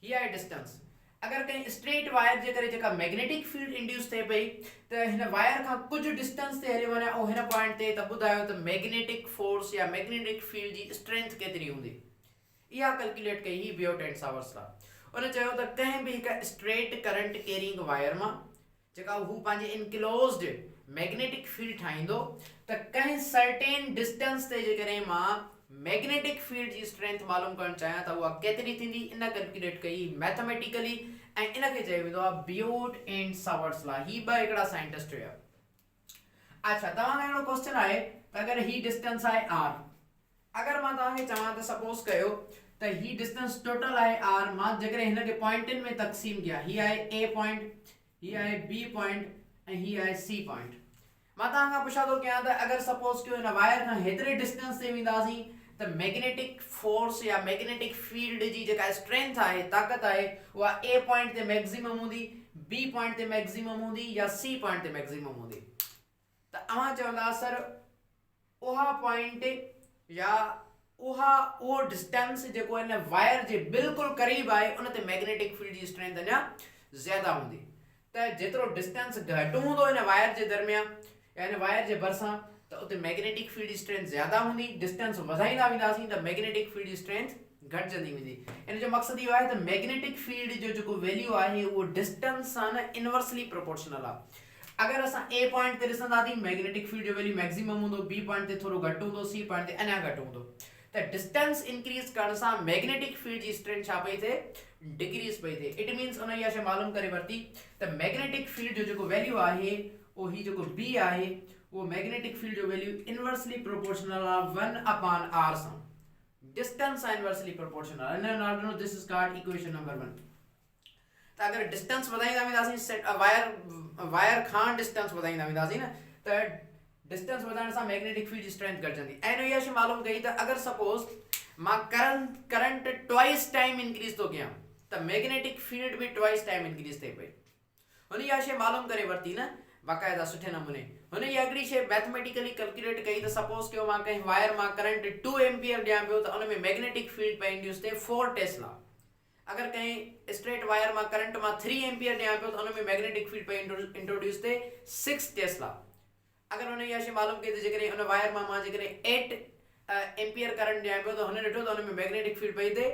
हीअ आहे डिस्टेंस। अगर कहीं स्ट्रेट वायर जे करे जेका मैग्नेटिक फील्ड इंड्यूस थे पई त हिन वायर खां कुछ डिस्टेंस ते हली वने ऐं हिन पॉइंट ते त ॿुधायो त मैग्नेटिक फोर्स या मैग्नेटिक फील्ड जी स्ट्रेंथ केतिरी हूंदी। इहा कैलकुलेट कई ही बियोट एंड सावर्ट्स लॉ। उन चयो त कंहिं बि हिकु स्ट्रेट करंट कैरिंग वायर मां जेका हू पंहिंजे इनक्लोज्ड मैग्नेटिक फील्ड ठाहींदो त कंहिं सर्टेन डिस्टेंस ते जेकॾहिं मां मैग्नेटिक फील्ड जी स्ट्रेंथ मालूम करण चाहियां त उहा केतिरी थींदी, इन कैलकुलेट कई मैथमेटिकली ऐं इनखे चयो वेंदो आहे बियोट एंड सावर्ट्स लॉ। ही ॿ हिकिड़ा साइंटिस्ट हुया। अच्छा, तव्हांखे हिकिड़ो क्वेश्चन आहे त अगरि ही डिस्टेंस आहे आर, अगरि मां तव्हांखे चवां त सपोज कयो त ही डिस्टेंस टोटल आहे आर, मां जेकॾहिं हिनखे पॉइंटनि में तक़सीम कया, ही आहे ए पॉइंट, ही आहे बी पॉइंट ऐं ही आहे सी पॉइंट। मां तव्हांखां पुछा थो कयां त अगरि सपोज कयो हिन वायर खां हेतिरे डिस्टेंस ते वेंदासीं त मैग्नेटिक फोर्स या मैग्नेटिक फील्ड जी जेका स्ट्रेंथ आहे, ताक़त आहे, उहा ए पॉइंट ते मैक्सिमम हूंदी, बी पॉइंट ते मैक्सिमम हूंदी या सी पॉइंट ते मैक्सिमम हूंदी। त अवां चवंदा सर उहा पॉइंट या उहो डिस्टेंस जेको हिन वायर जे बिल्कुलु करीब आहे उन ते मैग्नेटिक फील्ड जी स्ट्रेंथ अञा ज़्यादा हूंदी। त जेतिरो डिस्टेंस घटि हूंदो हिन वायर जे दरमियान या हिन वायर जे भरिसां त उते मैग्नेटिक फील्ड स्ट्रेंथ ज़्यादा हूंदी। डिस्टेंस वधाईंदा वेंदासीं त मैग्नेटिक फील्ड स्ट्रेंथ घटिजंदी वेंदी। इन जो मक़सदु इहो आहे त मैग्नेटिक फील्ड जो जेको वैल्यू आहे उहो डिस्टेंस सां न इनवर्सली प्रोपोर्शनल आहे। अगर असां ए पॉइंट ते ॾिसंदासीं मैग्नेटिक फील्ड जो वैल्यू मैक्सिमम हूंदो, बी पॉइंट ते थोरो घटि हूंदो, सी पॉइंट ते अञा घटि हूंदो। त डिस्टेंस इंक्रीज करण सां मैग्नेटिक फील्ड जी स्ट्रेंथ छा पई थिए, डिक्रीज पई थिए। इट मींस उन इहा शइ मालूम करे वरिती त मैग्नेटिक फील्ड जो जेको वैल्यू आहे उहो ही जेको बी आहे वो मैग्नेटिक फील्ड जो वैल्यू इनवर्सली प्रोपोर्शनल आहे 1/r सां। डिस्टेंस सां इनवर्सली प्रोपोर्शनल आहे। इन नालो नो this is called equation number 1। त अगर डिस्टेंस वधाईंदा वेंदासीं वायर खां डिस्टेंस वधाईंदा वेंदासीं न त डिस्टेंस वधाइण सां मैग्नेटिक फील्ड जी स्ट्रेंथ घटिजंदी। ऐं इहा शइ मालूम कई त अगर सपोज मां करंट ट्वाइस टाइम इंक्रीज थो कयां त मैग्नेटिक फील्ड भी ट्वाइस टाइम इंक्रीज थिए पई। हुन इहा शइ मालूम करे वरिती न बाक़ायदा सुठे नमूने। हुन इहा हिकिड़ी शइ मैथमेटिकली कैलकुलेट कई त सपोज कयो मां कंहिं वायर मां करंट 2 एम्पियर ॾियां पियो त उन में मैग्नेटिक फील्ड पई इंड्यूस थिए 4 टेस्ला। अगर कहीं स्ट्रेट वायर में करंट में 3 एम्पियर ॾियां पियो त उन में मैग्नेटिक फील्ड पे इंट्रोड्यूस थे 6 टेस्ला। अगर उन इहा शइ मालूम कई त जेकॾहिं उन वायर में मां जेकॾहिं 8 एम्पियर करंट ॾियां पियो त हुन ॾिठो त उन में मैग्नेटिक फील्ड पई थिए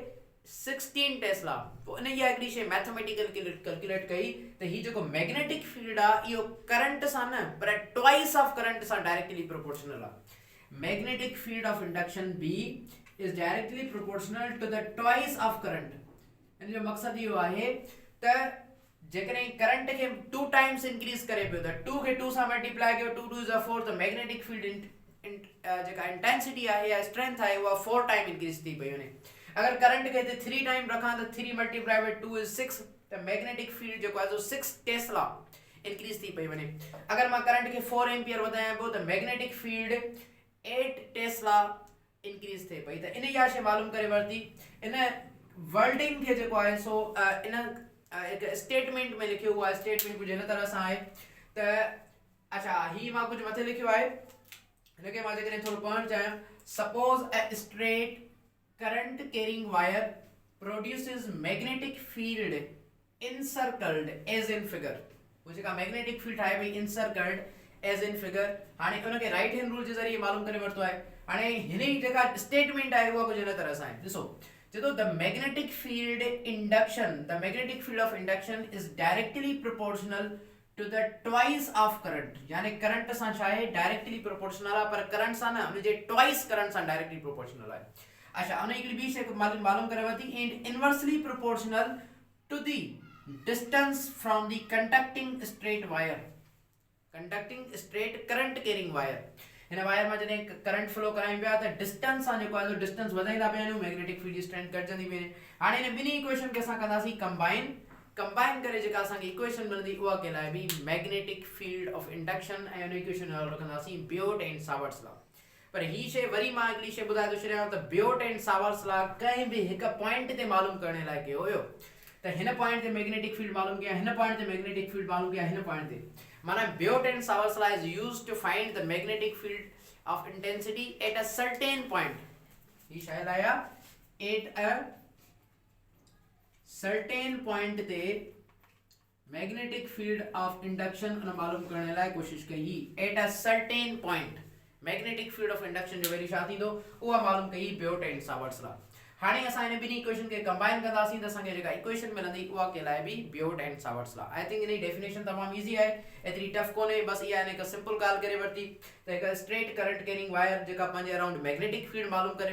16 टेस्ला। पोइ इन इहा हिकिड़ी शइ मैथमेटिकल कैलकुलेट कई त ही जेको मैग्नेटिक फील्ड आहे इहो करंट सां न पर ट्वाइस ऑफ करंट सां डायरेक्टली प्रोपोर्शनल आहे। Magnetic field of induction B is directly proportional to the twice of current. इन जो मक़सदु इहो आहे त जेकॾहिं करंट खे 2 टाइम्स इंक्रीज करे पियो त 2 खे 2 सां मल्टीप्लाई कयो 2 2 इज़ 4 त मैग्नेटिक फील्ड जेका इंटेंसिटी आहे या स्ट्रेंथ आहे उहा 4 टाइम इंक्रीज थी पई वञे। अगर करंट खे 3 टाइम रखां त 3 मल्टीप्लाई बाय 2 इज़ 6 त मैग्नेटिक फील्ड जेको आहे 6 टेस्ला इंक्रीज थी पई वञे। अगर मां करंट खे 4 एम्पियर वधायां पियो त मैग्नेटिक फील्ड 8 टेस्ला इंक्रीज थिए पई। त इन इहा शइ मालूम करे वरिती। इन वर्डिंग के जो है सो इन एक स्टेटमेंट में लिखियो हुआ है। स्टेटमेंट कुछ इन तरह से है त अच्छा ही मां कुछ मथे लिखियो है इनके मां जेकॾहिं थोरो पढ़ण चाहियां। Suppose a straight current carrying wire produces magnetic field encircled as in figure. वो जेका मैग्नेटिक फील्ड है भाई इनसर्कल्ड एज इन फिगर। हाने उनके राइट हैंड रूल के जरिए मालूम करे वरतो है। हाने हिनी जेका स्टेटमेंट है वो कुछ इन तरह से है। ॾिसो So the magnetic field induction, the magnetic field of induction is directly proportional to the twice of current। यानी करंट सां छा आहे डायरेक्टली प्रोपोर्शनल आहे पर करंट सां न उन जे ट्वाइस करंट सां डायरेक्टली प्रोपोर्शनल आहे। अच्छा उन हिकिड़ी ॿी शइ मालूम करे वरिती and inversely proportional to the distance from the conducting straight wire. Conducting straight current carrying wire हिन वायर में जॾहिं करंट फ्लो करायूं पिया त डिस्टेंस सां जेको आहे डिस्टेंस वधाईंदा पिया आहियूं मैग्नेटिक फील्ड जी स्ट्रेंथ घटिजंदी पई वञे। हाणे हिन ॿिन्ही इक्वेशन खे असां कंदासीं कंबाइन करे जेका असांखे इक्वेशन मिलंदी उहा कहलाइबी मैग्नेटिक फील्ड ऑफ इंडक्शन। ऐं उन इक्वेशन जो नालो रखंदासीं बियोट एंड सावर्ट्स लॉ। पर ही शइ वरी मां हिकिड़ी शइ ॿुधाए थो छॾियां त बियोट एंड सावर्ट्स लॉ कंहिं बि हिकु पॉइंट ते मालूम करण लाइ कयो हुयो त हिन पॉइंट ते मैग्नेटिक फील्ड मालूम कया, हिन पॉइंट ते मैग्नेटिक फील्ड मालूम कया, हिन पॉइंट ते माना Biot and Savart's law is used to find the magnetic field of intensity at a certain point। ये शायद आया at a certain point ते magnetic field of induction उन मालूम करने लाइ कोशिश कई। at a certain point magnetic field of induction जो वैल्यू छा थींदो उहा मालूम कई बियोट एंड सावर्ट्स लॉ। हाणे असां इन ॿिन्ही इक्वेशन खे कंबाइन कंदासीं त असांखे जेका इक्वेशन मिलंदी उहा कहलाइबी Biot and Savart's law. I think इन जी डेफिनेशन तमामु ईज़ी आहे, एतिरी टफ कोन्हे। बसि इहा हिकु सिंपल ॻाल्हि करे वरिती त हिकु स्ट्रेट करंट कैरिंग वायर जेका पंहिंजे अराउंड मैग्नेटिक फील्ड मालूम करे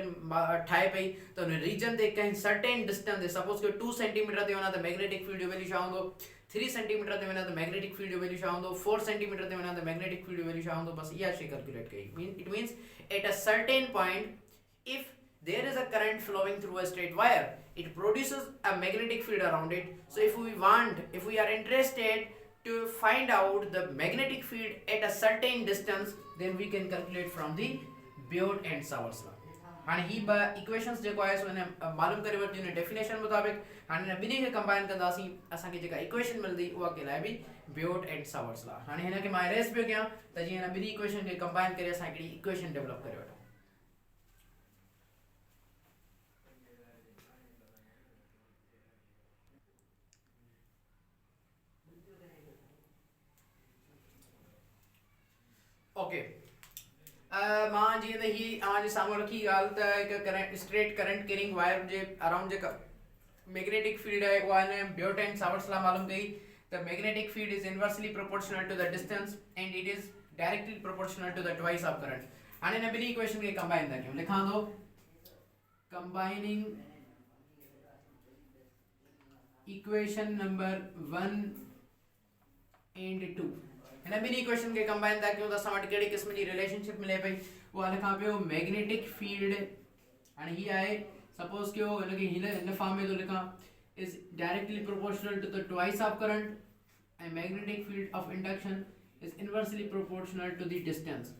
ठाहे पई त उन रीजन ते कंहिं सर्टेन डिस्टेंस ते सपोज कयो 2 सेंटीमीटर ते वञा त मैग्नेटिक फील्ड जो वैल्यू छा हूंदो, 3 सेंटीमीटर ते वञा त मैग्नेटिक फील्ड जो वैल्यू छा हूंदो, 4 सेंटीमीटर ते वञा त मैग्नेटिक फील्ड जो वैल्यू छा हूंदो। बसि इहा शइ कैलकुलेट कई। It means eight a certain point if there is a current flowing through a straight wire, it produces a magnetic field around it। So if we are interested to find out the magnetic field at a certain distance, then we can calculate from the Biot and Savart's law। हाणे ही equations जेको आहे सो इन मालूम करे वरितियूं इन definition मुताबिक़। हाणे इन ॿिन्ही खे combine कंदासीं असांखे जेका इक्वेशन मिलंदी उहा कहलाइबी बियोट एंड सावर्ट्स लॉ। हाणे हिन खे मां अरेस्ट पियो कयां त जीअं हिन ॿिन्ही इक्वेशन खे कंबाइन करे असां हिकिड़ी इक्वेशन डेवलप करे वठूं। ओके मां जीअं त ही तव्हांजे साम्हूं रखी ॻाल्हि त हिकु current straight current carrying wire जे अराउंड जेका मैग्नेटिक फील्ड है वो ने ब्योट एंड सावर्ट्स लॉ मालूम कई त magnetic field is inversely proportional to the distance and it is directly proportional to the twice of current. हाणे इन ॿिनी इक्वेशन खे कंबाइन था कयूं, लिखां थो कंबाइनिंग इक्वेशन नंबर 1 एंड 2। इन ॿिनी इक्वेशन खे कंबाइन था कयूं त असां वटि कहिड़ी क़िस्म जी रिलेशनशिप मिले पई, उहा लिखां पियो मैग्नेटिक फील्ड। हाणे ही आहे सपोज कयो हिनखे हिन फॉर्म में थो लिखां is directly proportional to the twice of current and magnetic field of induction is inversely proportional to the distance.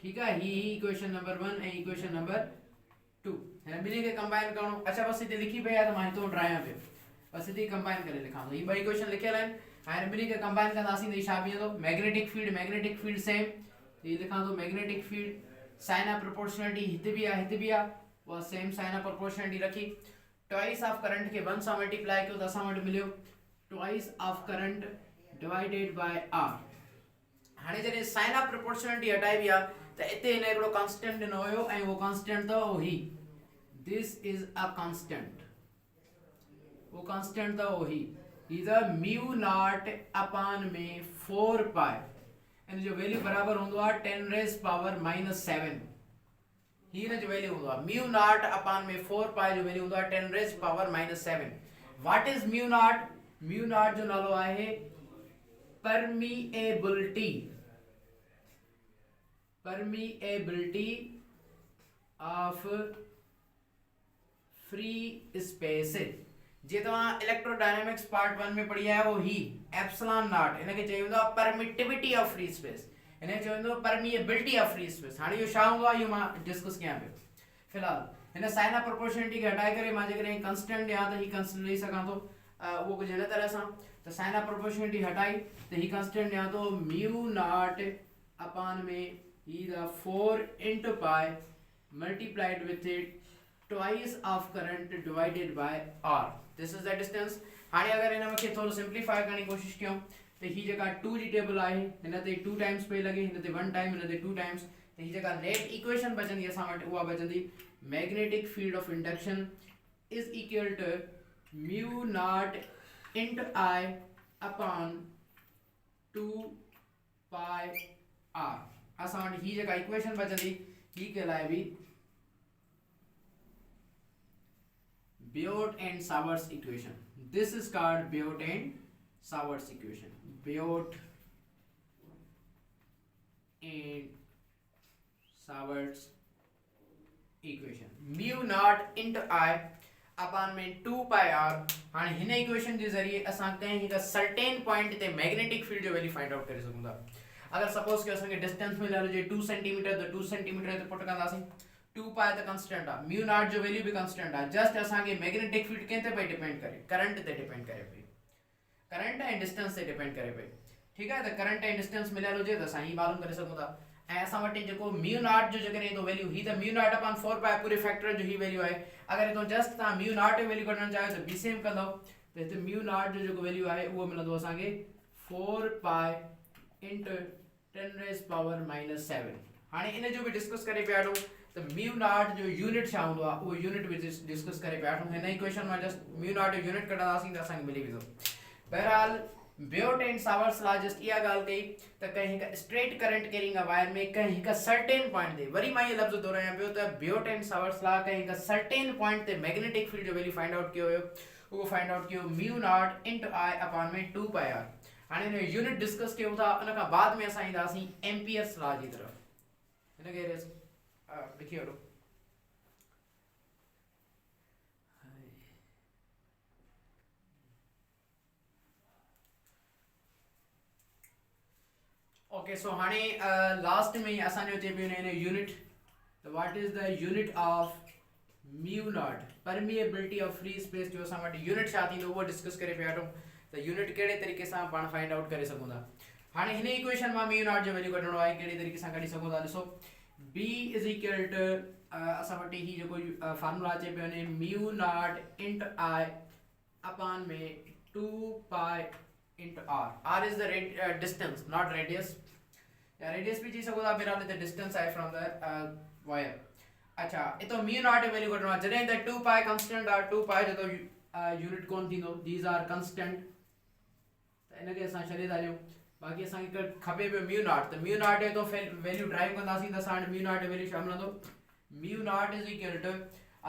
ठीक है, ही इक्वेशन नंबर 1 ऐं इक्वेशन नंबर 2 हिन ॿिनी खे कंबाइन करणो। अच्छा बस हिते लिखी पई आहे त मां हितो ड्रायां पियो, बस हिते कंबाइन करे लिखां थो। ही ॿ इक्वेशन लिखियल आहिनि, हाणे ॿिनी खे कंबाइन कंदासीं त ही छा बीहंदो मैग्नेटिक फील्ड सेम, ही लिखां थो magnetic field sign of proportionality हिते भी आहे उहा सेम साइन ऑफ प्रोपोर्शनलिटी रखी। ट्वाइस ऑफ करंट के 1 सां मल्टीप्लाई कयो त असां वटि मिलियो twice of current divided by r। हाणे जॾहिं साइन ऑफ प्रोपोर्शनलिटी हटाइबी आहे त हिते हिन हिकिड़ो कांस्टेंट ॾिनो हुयो ऐं उहो कांस्टेंट अथव ही दिस इज अ कांस्टेंट, वो कांस्टेंट अथव ही इधर म्यू नॉट अपॉन में 4 पाई इन जो वैल्यू बराबर होंदो आहे 10 रेज़ पावर -7। ही इन जो वैल्यू होंदो आहे म्यू नॉट अपॉन में 4 पाई जो वैल्यू होंदो आहे 10 raise power -7। What is mu naught? Mu naught जो नालो आहे permeability of फ्री स्पेस। जे तव्हां इलेक्ट्रोडायनेमिक्स पार्ट 1 में पढ़ी आहे वो ही एप्सिलॉन नॉट इनके चयो वेंदो आहे परमिटिविटी ऑफ फ्री स्पेस, इनके चयो वेंदो परमिएबिलिटी ऑफ फ्री स्पेस। हाणे इहो छा हूंदो आहे इहो मां डिस्कस कयां पियो। फिलहाल हिन साइन ऑफ प्रोपोर्शनलिटी खे हटाए करे मां जेकॾहिं कंस्टेंट ॾियां त ही कंस्टेंट ॾेई सघां थो उहो कुझु हिन तरह सां त साइन ऑफ प्रोपोर्शनलिटी हटाई त ही कंस्टेंट ॾियां थो म्यू नॉट अपॉन में ही the 4 into pi multiplied with it twice of current divided by r। this is the distance। हाणे अगर इन खे थोरो सिंप्लीफाई करने की कोशिश कयूं त ही जेका 2 जी टेबल आहे हिन ते 2 टाइम्स पे लगे, हिन ते 1 टाइम, हिन ते 2 टाइम्स, त ही जेका नेट इक्वेशन बचंदी असां वटि उहा बचंदी magnetic field of induction is equal to mu naught into I upon 2 pi r। असां वटि ही जेका इक्वेशन बचंदी ही कहलाइबी Biot and Savart's equation. This is called Biot and Savart's equation. Biot and Savart's equation mu naught into I upon में 2 pi r। हाणे हिन इक्वेशन जे ज़रिए असां कंहिं हिकु सर्टेन पॉइंट ते मैग्नेटिक फील्ड जो वैल्यू फाइंड आउट करे सघूं था। अगर सपोज कि असांखे डिस्टेंस मिलियल हुजे 2 सेंटीमीटर त 2 सेंटीमीटर ते पुट कंदासीं, 2 पाई त कांस्टेंट आहे, म्यू नॉट जो वैल्यू भी कांस्टेंट आहे। जस्ट असांखे मैग्नेटिक फील्ड कंहिं ते पई डिपेंड करे, करंट ते डिपेंड करे पई, करंट ऐं डिस्टेंस ते डिपेंड करे पई। ठीक आहे, त करंट ऐं डिस्टेंस मिलियल हुजे त असां ही मालूम करे सघूं था। ऐं असां वटि जेको म्यू नॉट जो जेकॾहिं तो वैल्यू ही त म्यू नॉट अपॉन 4 पाई पूरे फैक्टर जो ही वैल्यू आहे। अगर इतो जस्ट तव्हां म्यू नॉट जो वैल्यू कढणु चाहियो त बीसीएम कंदो त हिते म्यू नॉट जो जेको वैल्यू आहे उहो मिलंदो असांखे 4 पाई into 10 रेज़ पावर -7। हाणे इन जो भी डिस्कस करे पिया वठूं त म्यू नॉट जो यूनिट छा हूंदो आहे, उहो यूनिट भी डिस्कस करे पिया वठूं। हिन इक्वेशन में जस्ट म्यू नॉट जो यूनिट कढंदासीं त असांखे मिली वेंदो। बहरहाल बियोट एंड सावर्ट्स लॉ जस्ट इहा ॻाल्हि कई त कंहिं हिकु straight current carrying a wire में कंहिं हिकु सर्टेन पॉइंट ते, वरी मां इहो लफ़्ज़ दोहरायां पियो त बियोट एंड सावर्ट्स लॉ कंहिं हिकु सर्टेन पॉइंट ते मैग्नेटिक फील्ड जो वैल्यू फाइंड आउट कयो हुयो, उहो फाइंड आउट कयो mu naught into I upon में 2 पाई r। हाणे इन यूनिट डिस्कस कयूं था, उन खां बाद में असां ईंदासीं एम्पियर्स लॉ जी तरफ। हिन खे लिखी वठो। ओके सो हाणे लास्ट में असांजो चए पियो हिन यूनिट त what is the unit of mu naught permeability of free space जो असां वटि यूनिट छा थींदो उहो डिस्कस करे पिया वठूं त यूनिट कहिड़े तरीक़े सां पाण फाइंड आउट करे सघूं था। हाणे हिन इक्वेशन मां म्यू नॉट जो वैल्यू कढणो आहे, कहिड़े तरीक़े सां कढी सघूं था। ॾिसो b इज इक्वल टू असां वटि ही जेको फार्मूला अचे पियो वञे mu naught into I upon में 2 pi into r। r is the distance not radius. या रेडियस भी चई सको था बिराले द डिस्टेंस आहे फ्रॉम द वायर अच्छा इतो म्यू नॉट वैल्यू कढणो आहे जॾहिं द 2 पाई कांस्टेंट आर 2 पाई जो यूनिट कोन थींदो दीस आर कांस्टेंट त इनके असां छॾे था ॾियूं बाक़ी असांखे खपे पियो म्यू नॉट त म्यू नॉट जो वैल्यू ड्राइव कंदासीं त असां वटि म्यू नॉट वैल्यू छा मिलंदो mu naught is equal to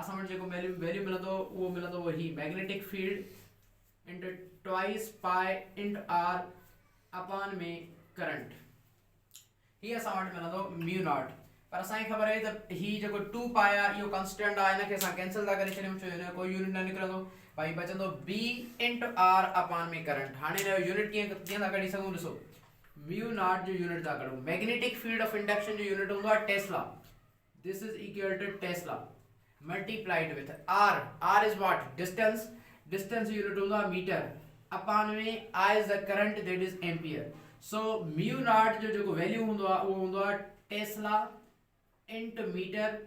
असां वटि जेको वैल्यू मिलंदो उहो मिलंदो ही magnetic field into twice pi into r upon में करंट ही असां वटि मिलंदो म्यू नॉट पर असांखे ख़बर आहे त ही जेको 2 पाई आहे इहो कांस्टेंट आहे इनखे असां कैंसिल था करे छॾियूं छो हिन कोई यूनिट न निकिरंदो भाई बचंदो b इंटू r अपॉन में करंट हाणे हिन जो यूनिट कीअं था कढी सघूं ॾिसो म्यू नॉट जो यूनिट था कढूं मैग्नेटिक फील्ड ऑफ इंडक्शन जो यूनिट हूंदो आहे tesla this is equal to tesla multiplied with r is what distance unit हूंदो आहे मीटर अपॉन में I is the current that is ampere so mu naught जो जेको वैल्यू हूंदो आहे उहो हूंदो आहे टेस्ला इंटू मीटर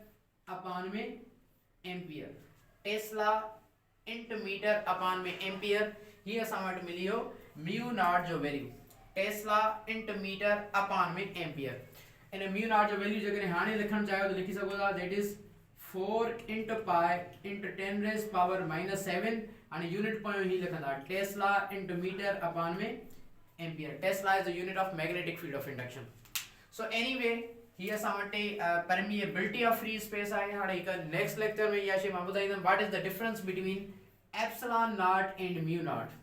अपॉन में ampere tesla into metre upon में एम्पियर ये असां वटि मिली वियो म्यू नॉट जो value Tesla into metre upon में एम्पियर इन म्यू नॉट जो वैल्यू जेकॾहिं हाणे लिखणु चाहियो त लिखी सघो था that is 4 into pi into 10 raise power -7 हाणे यूनिट पोयों ही लिखंदा टेस्ला इंटू मीटर अपॉन में ampere tesla is the unit of magnetic field of induction so anyway ही असां वटि परमिएबिलिटी ऑफ फ्री स्पेस आहे हाणे हिकु नेक्स्ट लेक्चर में इहा शइ मां ॿुधाईंदुमि what is the difference between epsilon naught and mu naught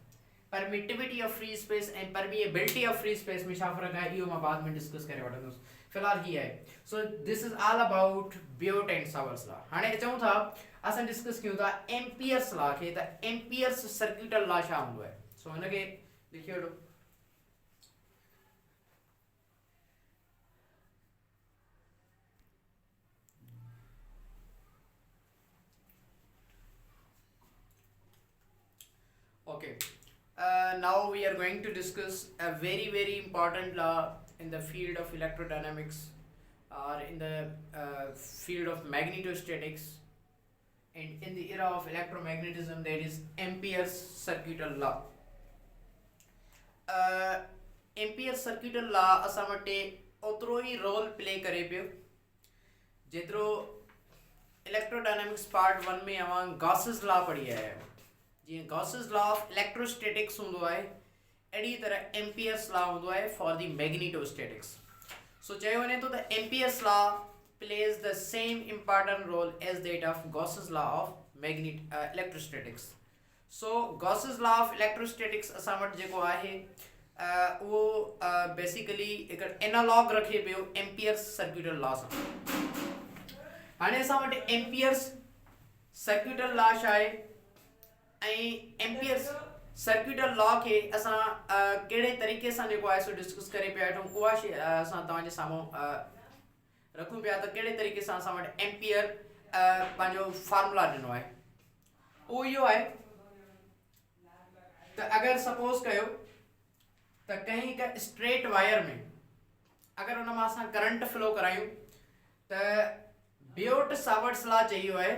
permittivity of free space and permeability of free space में छा फ़र्क़ु आहे इहो मां बाद में डिस्कस करे वठंदुसि फिलहाल ही आहे so this is all about Biot and Savart's law हाणे चऊं था असां डिस्कस कयूं था एम्पियर्स लॉ खे त एम्पियर्स सर्क्यूटल लॉ छा हूंदो आहे सो हिनखे लिखी वठो Okay, now we are going to discuss a very important law in the field of electrodynamics or in the field of magnetostatics and in the era of electromagnetism that is Ampere's circuital law. Ampere's circuital law असां वटि ओतिरो ई role play करे पियो जेतिरो electrodynamics part 1 में अवां Gauss's law पढ़ी आया जीअं गॉसेस लॉ ऑफ इलेक्ट्रोस्टैटिक्स हूंदो आहे अहिड़ी तरह एम्पियर्स लॉ हूंदो आहे फॉर द मैग्नेटोस्टैटिक्स सो चयो वञे थो त Ampere's law plays the same important role as that of Gauss's law of electrostatics so Gauss's law of electrostatics असां वटि जेको आहे उहो बेसिकली हिकु एनालॉग रखे पियो एम्पियर्स सर्क्यूटल लॉ सां हाणे असां वटि एम्पियर्स सर्क्यूटल लॉ छा आहे एम्पियर्स सर्क्यूटल लॉ के असां कहिड़े तरीक़े सां जेको आहे सो डिस्कस करे पिया वठूं उहा शइ असां तव्हांजे साम्हूं रखूं पिया त कहिड़े तरीक़े सां असां वटि एम्पियर पंहिंजो फार्मूला ॾिनो आहे उहो इहो आहे त अगरि सपोज़ कयो त कंहिं हिकु स्ट्रेट वायर में अगरि हुन मां असां करंट फ्लो करायूं त बियोट सावर्ट्स लॉ चई वियो आहे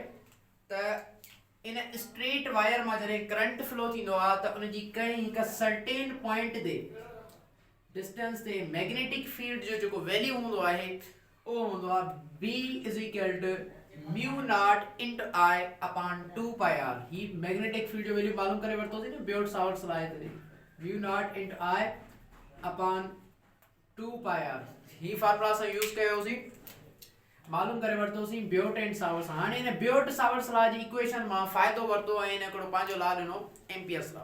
त इन स्ट्रेट वायर मां जॾहिं करंट फ्लो थींदो आहे त उनजी कंहिं हिकु सर्टेन पॉइंट ते डिस्टेंस ते मैग्नेटिक फील्ड जो जेको वैल्यू हूंदो आहे उहो हूंदो आहे B is equal to mu naught into I upon 2 pi r ही मैग्नेटिक फील्ड जो वैल्यू मालूम करे वरितोसीं न बियोट सावर्ट्स लॉ आहे mu naught into I upon 2 pi r ही फार्मूला असां यूज़ कयोसीं मालूम करे वरितोसीं बियोट एंड सावर्ट्स हाणे हिन बियोट सावर्ट्स लॉ जी इक्वेशन मां फ़ाइदो वरितो ऐं हिन हिकिड़ो पंहिंजो लॉ ॾिनो एम्पियर्स लॉ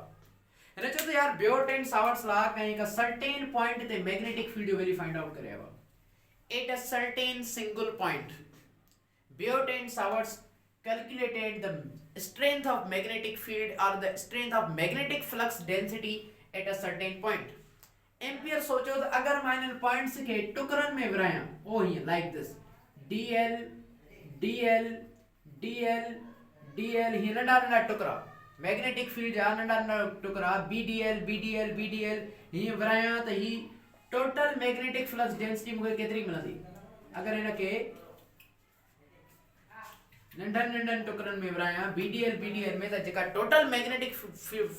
हिन चयो त यार बियोट एंड सावर्ट्स लॉ कंहिं हिकु सर्टेन पॉइंट ते मैग्नेटिक फील्ड जो वैल्यू फाइंड आउट करे आयो at a certain single point Biot and Savart's calculated the strength of magnetic field or the strength of magnetic flux density at a certain point ampere सोचो त अगर मां इन points खे टुकरनि में विरायां ओ हीअं like this dl dl dl dl ही नंढा नंढा टुकड़ा मैग्नेटिक फील्ड जा नंढा नंढा टुकड़ा bdl bdl bdl ही विरायां त ही टोटल मैग्नेटिक फ्लक्स डेंसिटी मूंखे केतिरी मिलंदी अगर इनके नंढन नंढन टुकड़नि में विरायां bdl bdl में त जेका टोटल मैग्नेटिक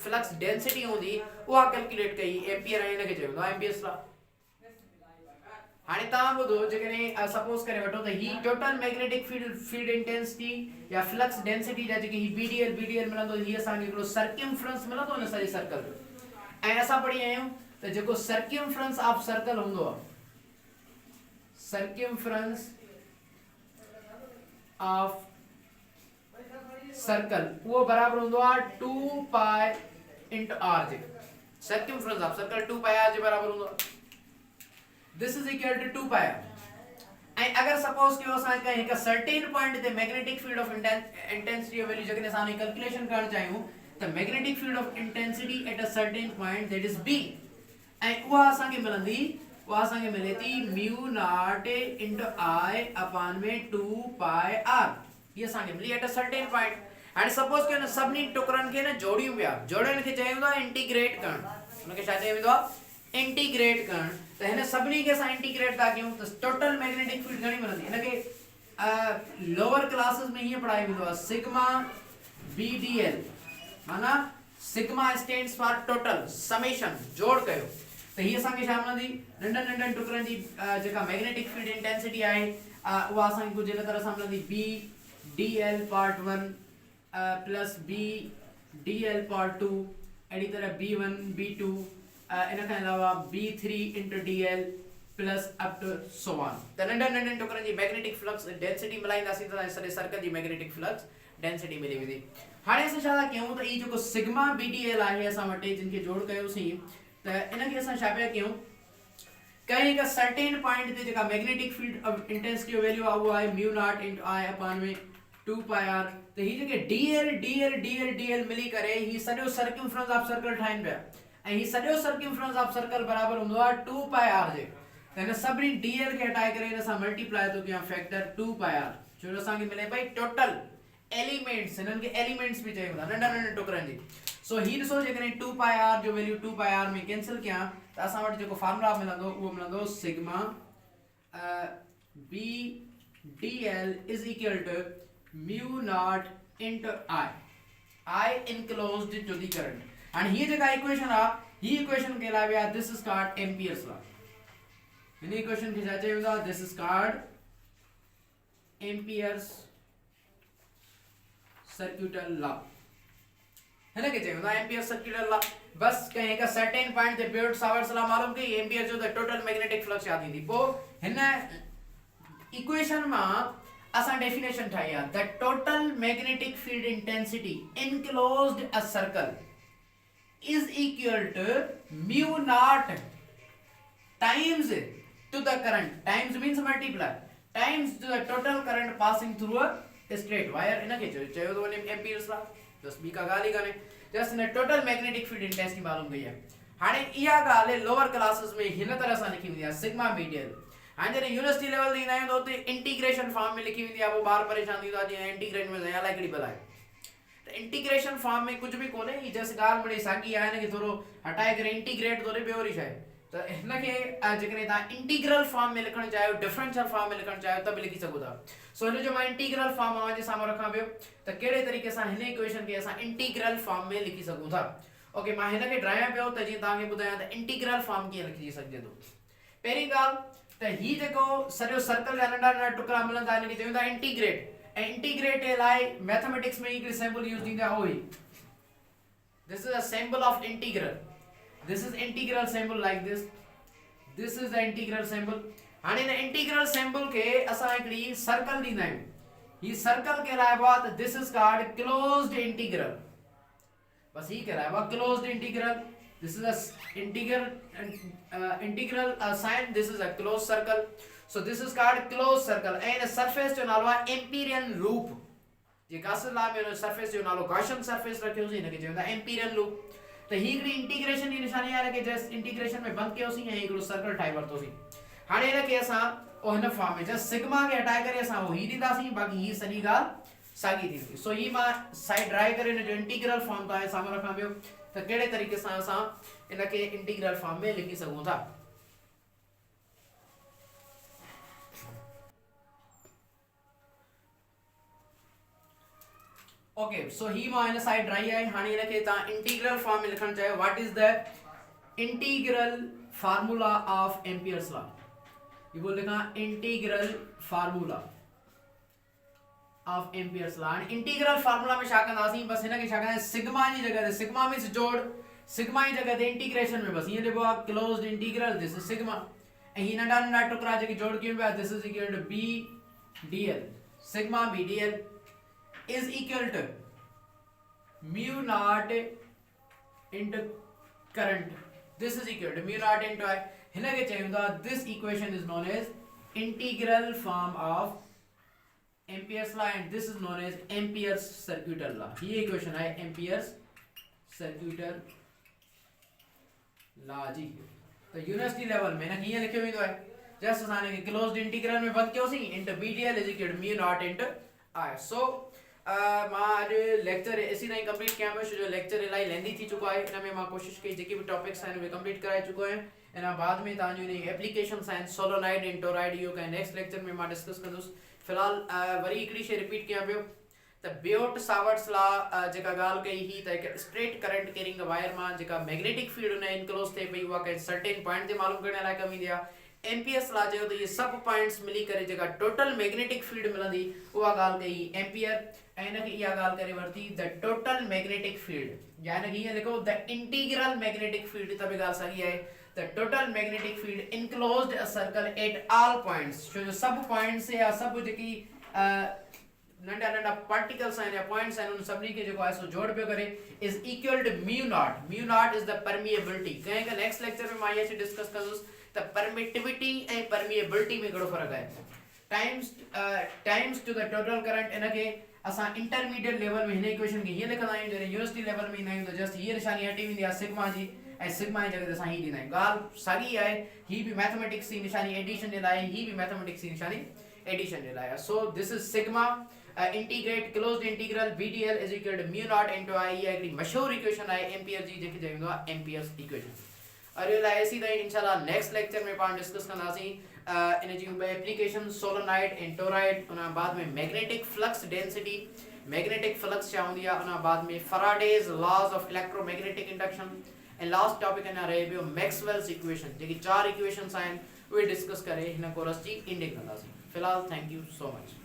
फ्लक्स डेंसिटी हूंदी उहा कैलकुलेट कई एम्पियर ऐं इनखे चयो एम्पियर्स लॉ हाणे तव्हां ॿुधो जेकॾहिं सपोज करे वठो त ही टोटल मैग्नेटिक फील्ड इंटेंसिटी या फ्लक्स डेंसिटी जा जेके ही बीडीएल मिलंदो ही असांखे हिकिड़ो सर्कमफ्रेंस मिलंदो न सॼे सर्कल जो ऐं असां पढ़ी आहियूं त जेको सर्कमफ्रेंस ऑफ सर्कल हूंदो आहे सर्कमफ्रेंस ऑफ सर्कल वो बराबर होंदो आ 2 पाई into r जे circumference of circle 2 pi r जे बराबर होंदो this is equal to 2 pi r and अगर सपोज कि असां कहीं एक सर्टेन पॉइंट ते magnetic field of intensity value जकने असां कैलकुलेशन करण चाहियूं त magnetic field of intensity at a certain point that is b and वो असां के मिलंदी वो असां के मिले थी mu naught into I upon में 2 पाई r ये असां के मिली at a certain point and suppose के न सभनी टुकरन के न जोड़ियूं पिया जोड़न के चयूं था इंटीग्रेट करण उनके छा चयो वेंदो आहे इंटीग्रेट करण त हिन सभनी के असां इंटीग्रेट था कयूं त टोटल मैग्नेटिक फील्ड घणी मिलंदी इनके लोअर क्लासेस में ये पढ़ाई वेंदो आहे सिग्मा बीडीएल माना sigma stands for total summation जोड़ कयो त ही असां के छा मिलंदी नंढन नंढन टुकरन जी जेका मैग्नेटिक फील्ड इंटेंसिटी आहे उहा असां के कुछ इन तरह सां मिलंदी B dl part 1 plus B dl part 2 अड़ी तरह b1 b2 इन खां अलावा b3 into dl plus up to so on त नंढन नंढन टुकरन जी मैग्नेटिक फ्लक्स डेंसिटी मिलाईंदासीं त सॼे सर्कल जी मैग्नेटिक फ्लक्स डेंसिटी मिली वेंदी हाणे असां छा था कयूं त ई जेको सिग्मा बीडीएल आहे असां वटि जिन खे जोड़ कयोसीं त इन खे असां छा पिया कयूं कहीं एक सर्टेन पॉइंट ते जेका magnetic field of intensity value आहे वो आहे mu naught into I upon में 2 पाई r त ही जेके dl मिली करे ही सॼो सर्कमफ्रेंस ऑफ सर्कल ठाहिन पिया ऐं ही सॼो सर्कमफ्रेंस ऑफ सर्कल बराबर हूंदो आहे 2 पाई r जे त हिन सभिनी dl खे हटाए करे हिन सां मल्टीप्लाई थो कयां फैक्टर 2 पाई r छो असां खे मिले पई टोटल एलिमेंट्स हिनन के एलिमेंट्स भी चयूं था नंढा नंढा टुकरन जी सो ही ॾिसो जेकॾहिं 2 पाई r जो वैल्यू 2 पाई r में कैंसिल कयां त असां वटि जेको फार्मूला मिलंदो उहो मिलंदो sigma b dl is equal to mu naught into I enclosed to the current and here जगह इक्वेशन आ ही इक्वेशन के लावे आ this is called Ampere's law in equation के जाचे होगा this is called Ampere's circular law है ना के चाहिए होगा Ampere's circular law बस कहीं का सर्टेन पॉइंट ते बियर्ड सावर्स ला मालूम कि एम्पियर जो द टोटल मैग्नेटिक फ्लक्स याद थी पो हिन इक्वेशन में असा डेफिनेशन ठाई है the total magnetic field intensity enclosed a circle is equal to mu naught times to the current times means multiply times to the total current passing through a straight wire इन के चयो तो amperes ला बस B का गाली कने just ने total magnetic field intensity मालूम गई है हाने इया गाले लोअर क्लासेस में हिन तरह से लिखी हुई है सिग्मा बीडीएल हां जने यूनिवर्सिटी लेवल दी नायो तो इंटीग्रेशन फॉर्म में लिखी हुई है वो बार परेशान थी था इंटीग्रेट में नया लाइकड़ी बलाए तो इंटीग्रेशन फॉर्म में कुछ भी कोने ई जस्ट गाल बड़ी सागी आए ना कि थोरो हटाए करे इंटीग्रेट तोरे बेवरी छे तो इनके जेकने ता इंटीग्रल फॉर्म में लिखण चाहे डिफरेंशियल फॉर्म में लिखण चाहे तब लिखी सको था सो इन जो मैं इंटीग्रल फॉर्म आवा जे सामने रखा बियो तो केड़े तरीके से हिने इक्वेशन के असा इंटीग्रल फॉर्म में लिखी सकू था ओके मैं हिन के ड्राया पियो त जी ताके बुधाया त इंटीग्रल फॉर्म के लिखी सकजे तो पहली गाल त ही जेको सॼो सर्कल जा नंढा नंढा टुकड़ा मिलंदा इन के चवंदा इंटीग्रेट इंटीग्रेट लाइ मैथमेटिक्स में हिकड़ी सिंबल यूज थींदा होई this is a symbol of integral this is integral symbol like this is the integral symbol हाने इन इंटीग्रल सिंबल के असा एकड़ी सर्कल दींदा आहियूं ही सर्कल के लाइबा त this is called closed integral बस ही के Laiba closed integral this is a integral sign this is a closed circle so this is called closed circle and a surface जो नालो आहे एम्पीरियन लूप जे गॉसियन लॉ में surface जो नालो Gaussian surface रखियो सी इनके चवंदा एम्पीरियन लूप तो ही हिकड़ी इंटीग्रेशन की निशानी आहे कि जस्ट इंटीग्रेशन में बंद कयोसी ऐं हिकड़ो सर्कल ठाहे वरतोसी हाणे इनके असां ओ हिन फॉर्म में जस्ट सिग्मा के हटाए करे असां वो ही दींदासी बाकी ही सॼी गाल सागी थींदी सो ही मां साइड ड्राई करे इन जो इंटीग्रल फॉर्म तो आहे सामने रखां बियो त केड़े तरीके सां असां इनके इंटीग्रल फॉर्म में लिखी सकूं था ओके सो ही मां इन साइड ड्राई है हाने इनके ता इंटीग्रल फॉर्म में लिखण चाहे what is the integral formula of Ampere's law ये बोल लिखा integral formula of Ampere's law and integral formula में छा कंदासीं बस हिन खे छा कंदा सिग्मा जी जगह ते सिग्मा मींस जोड़ सिग्मा जी जगह ते इंटीग्रेशन में बस ये लिखो आहे closed integral this is sigma ऐं ही नंढा नंढा टुकड़ा जेके जोड़ कयूं पिया this is equal to B dl sigma B dl is equal to mu naught into current this is equal to mu naught into I हिन खे चयूं था this equation is known as integral form of Ampere's law and this is known as Ampere's circuital law. ये equation है Ampere's circuital law जी. तो university level में ना ये लिखे हुए तो है जस्ट साने के क्लोज्ड इंटीग्रल में बंद क्यों सी into BDL is equal to mu naught into I. So मां आज लेक्चर इसी नहीं कंप्लीट किया मैं जो लेक्चर इलाही लेंदी थी चुका है इन में मां कोशिश कई जेके भी टॉपिक्स हैं वे कंप्लीट कराए चुको है इन बाद में तांजो ने एप्लीकेशन साइंस सोलोनाइड एंड टोराइड यो का नेक्स्ट लेक्चर में मां डिस्कस कंदुस फिलहाल वरी हिकड़ी शे रिपीट किया पियो त बियोट सावर्ट्स लॉ जेका गाल कई ही त एक स्ट्रेट करंट कैरिंग वायर मां जेका मैग्नेटिक फील्ड उन इनक्लोज थे पई हुआ के सर्टेन पॉइंट ते मालूम करने लाइ कमी दिया एम्पियर्स लॉ जो तो ये सब पॉइंट्स मिली करे जेका टोटल मैग्नेटिक फील्ड मिलंदी उहा गाल कई एम्पियर ऐं न इहा गाल करे वरती द टोटल मैग्नेटिक फील्ड यानी कि ये लिखो द इंटीग्रल मैग्नेटिक फील्ड त भी गाल सही है the total magnetic field enclosed a circle at all points जो सब पॉइंट्स है या सब जेकी नंढा नंढा पार्टिकल्स हैं या पॉइंट्स हैं उन सभी के जो है सो जोड़ पे करे is equal to mu naught is the permeability कहें का नेक्स्ट लेक्चर में मैं ये डिस्कस करूंस द परमिटिविटी एंड परमिएबिलिटी में घणो फर्क है times two the total current इन के असा इंटरमीडिएट लेवल में हिन इक्वेशन के ये लिखंदा आहियूं जॾहिं यूनिवर्सिटी लेवल में ईंदा आहियूं त जस्ट ये निशानी हटी वेंदी आहे सिग्मा जी ऐं सिग्मा जी जगह ते असां ही ॾींदा आहियूं ॻाल्हि साॻी आहे ही भी मैथमेटिक्स जी निशानी एडिशन जे लाइ ही भी मैथमेटिक्स जी निशानी एडिशन जे लाइ आहे so this is sigma integrate closed integral BDL is equal to mu naught into I ये हिकड़ी मशहूर इक्वेशन आहे एम्पियर जी जेके चवंदो आहे एम्पियर्स इक्वेशन और ये लाइ इसी ताईं इंशाल्लाह नेक्स्ट लेक्चर में पाण डिस्कस कंदासीं इन जी एप्लीकेशन सोलोनाइड एंड टोराइड उन बाद में magnetic flux density magnetic flux छा हूंदी आहे उन बाद में Faraday's laws of electromagnetic induction and last topic इन रहे बियो मैक्सवेल्स इक्वेशन जेकी चार इक्वेशंस आहिनि उहे डिस्कस करे हिन कोर्स जी एंडिंग कंदासीं फिलहाल थैंक यू सो मच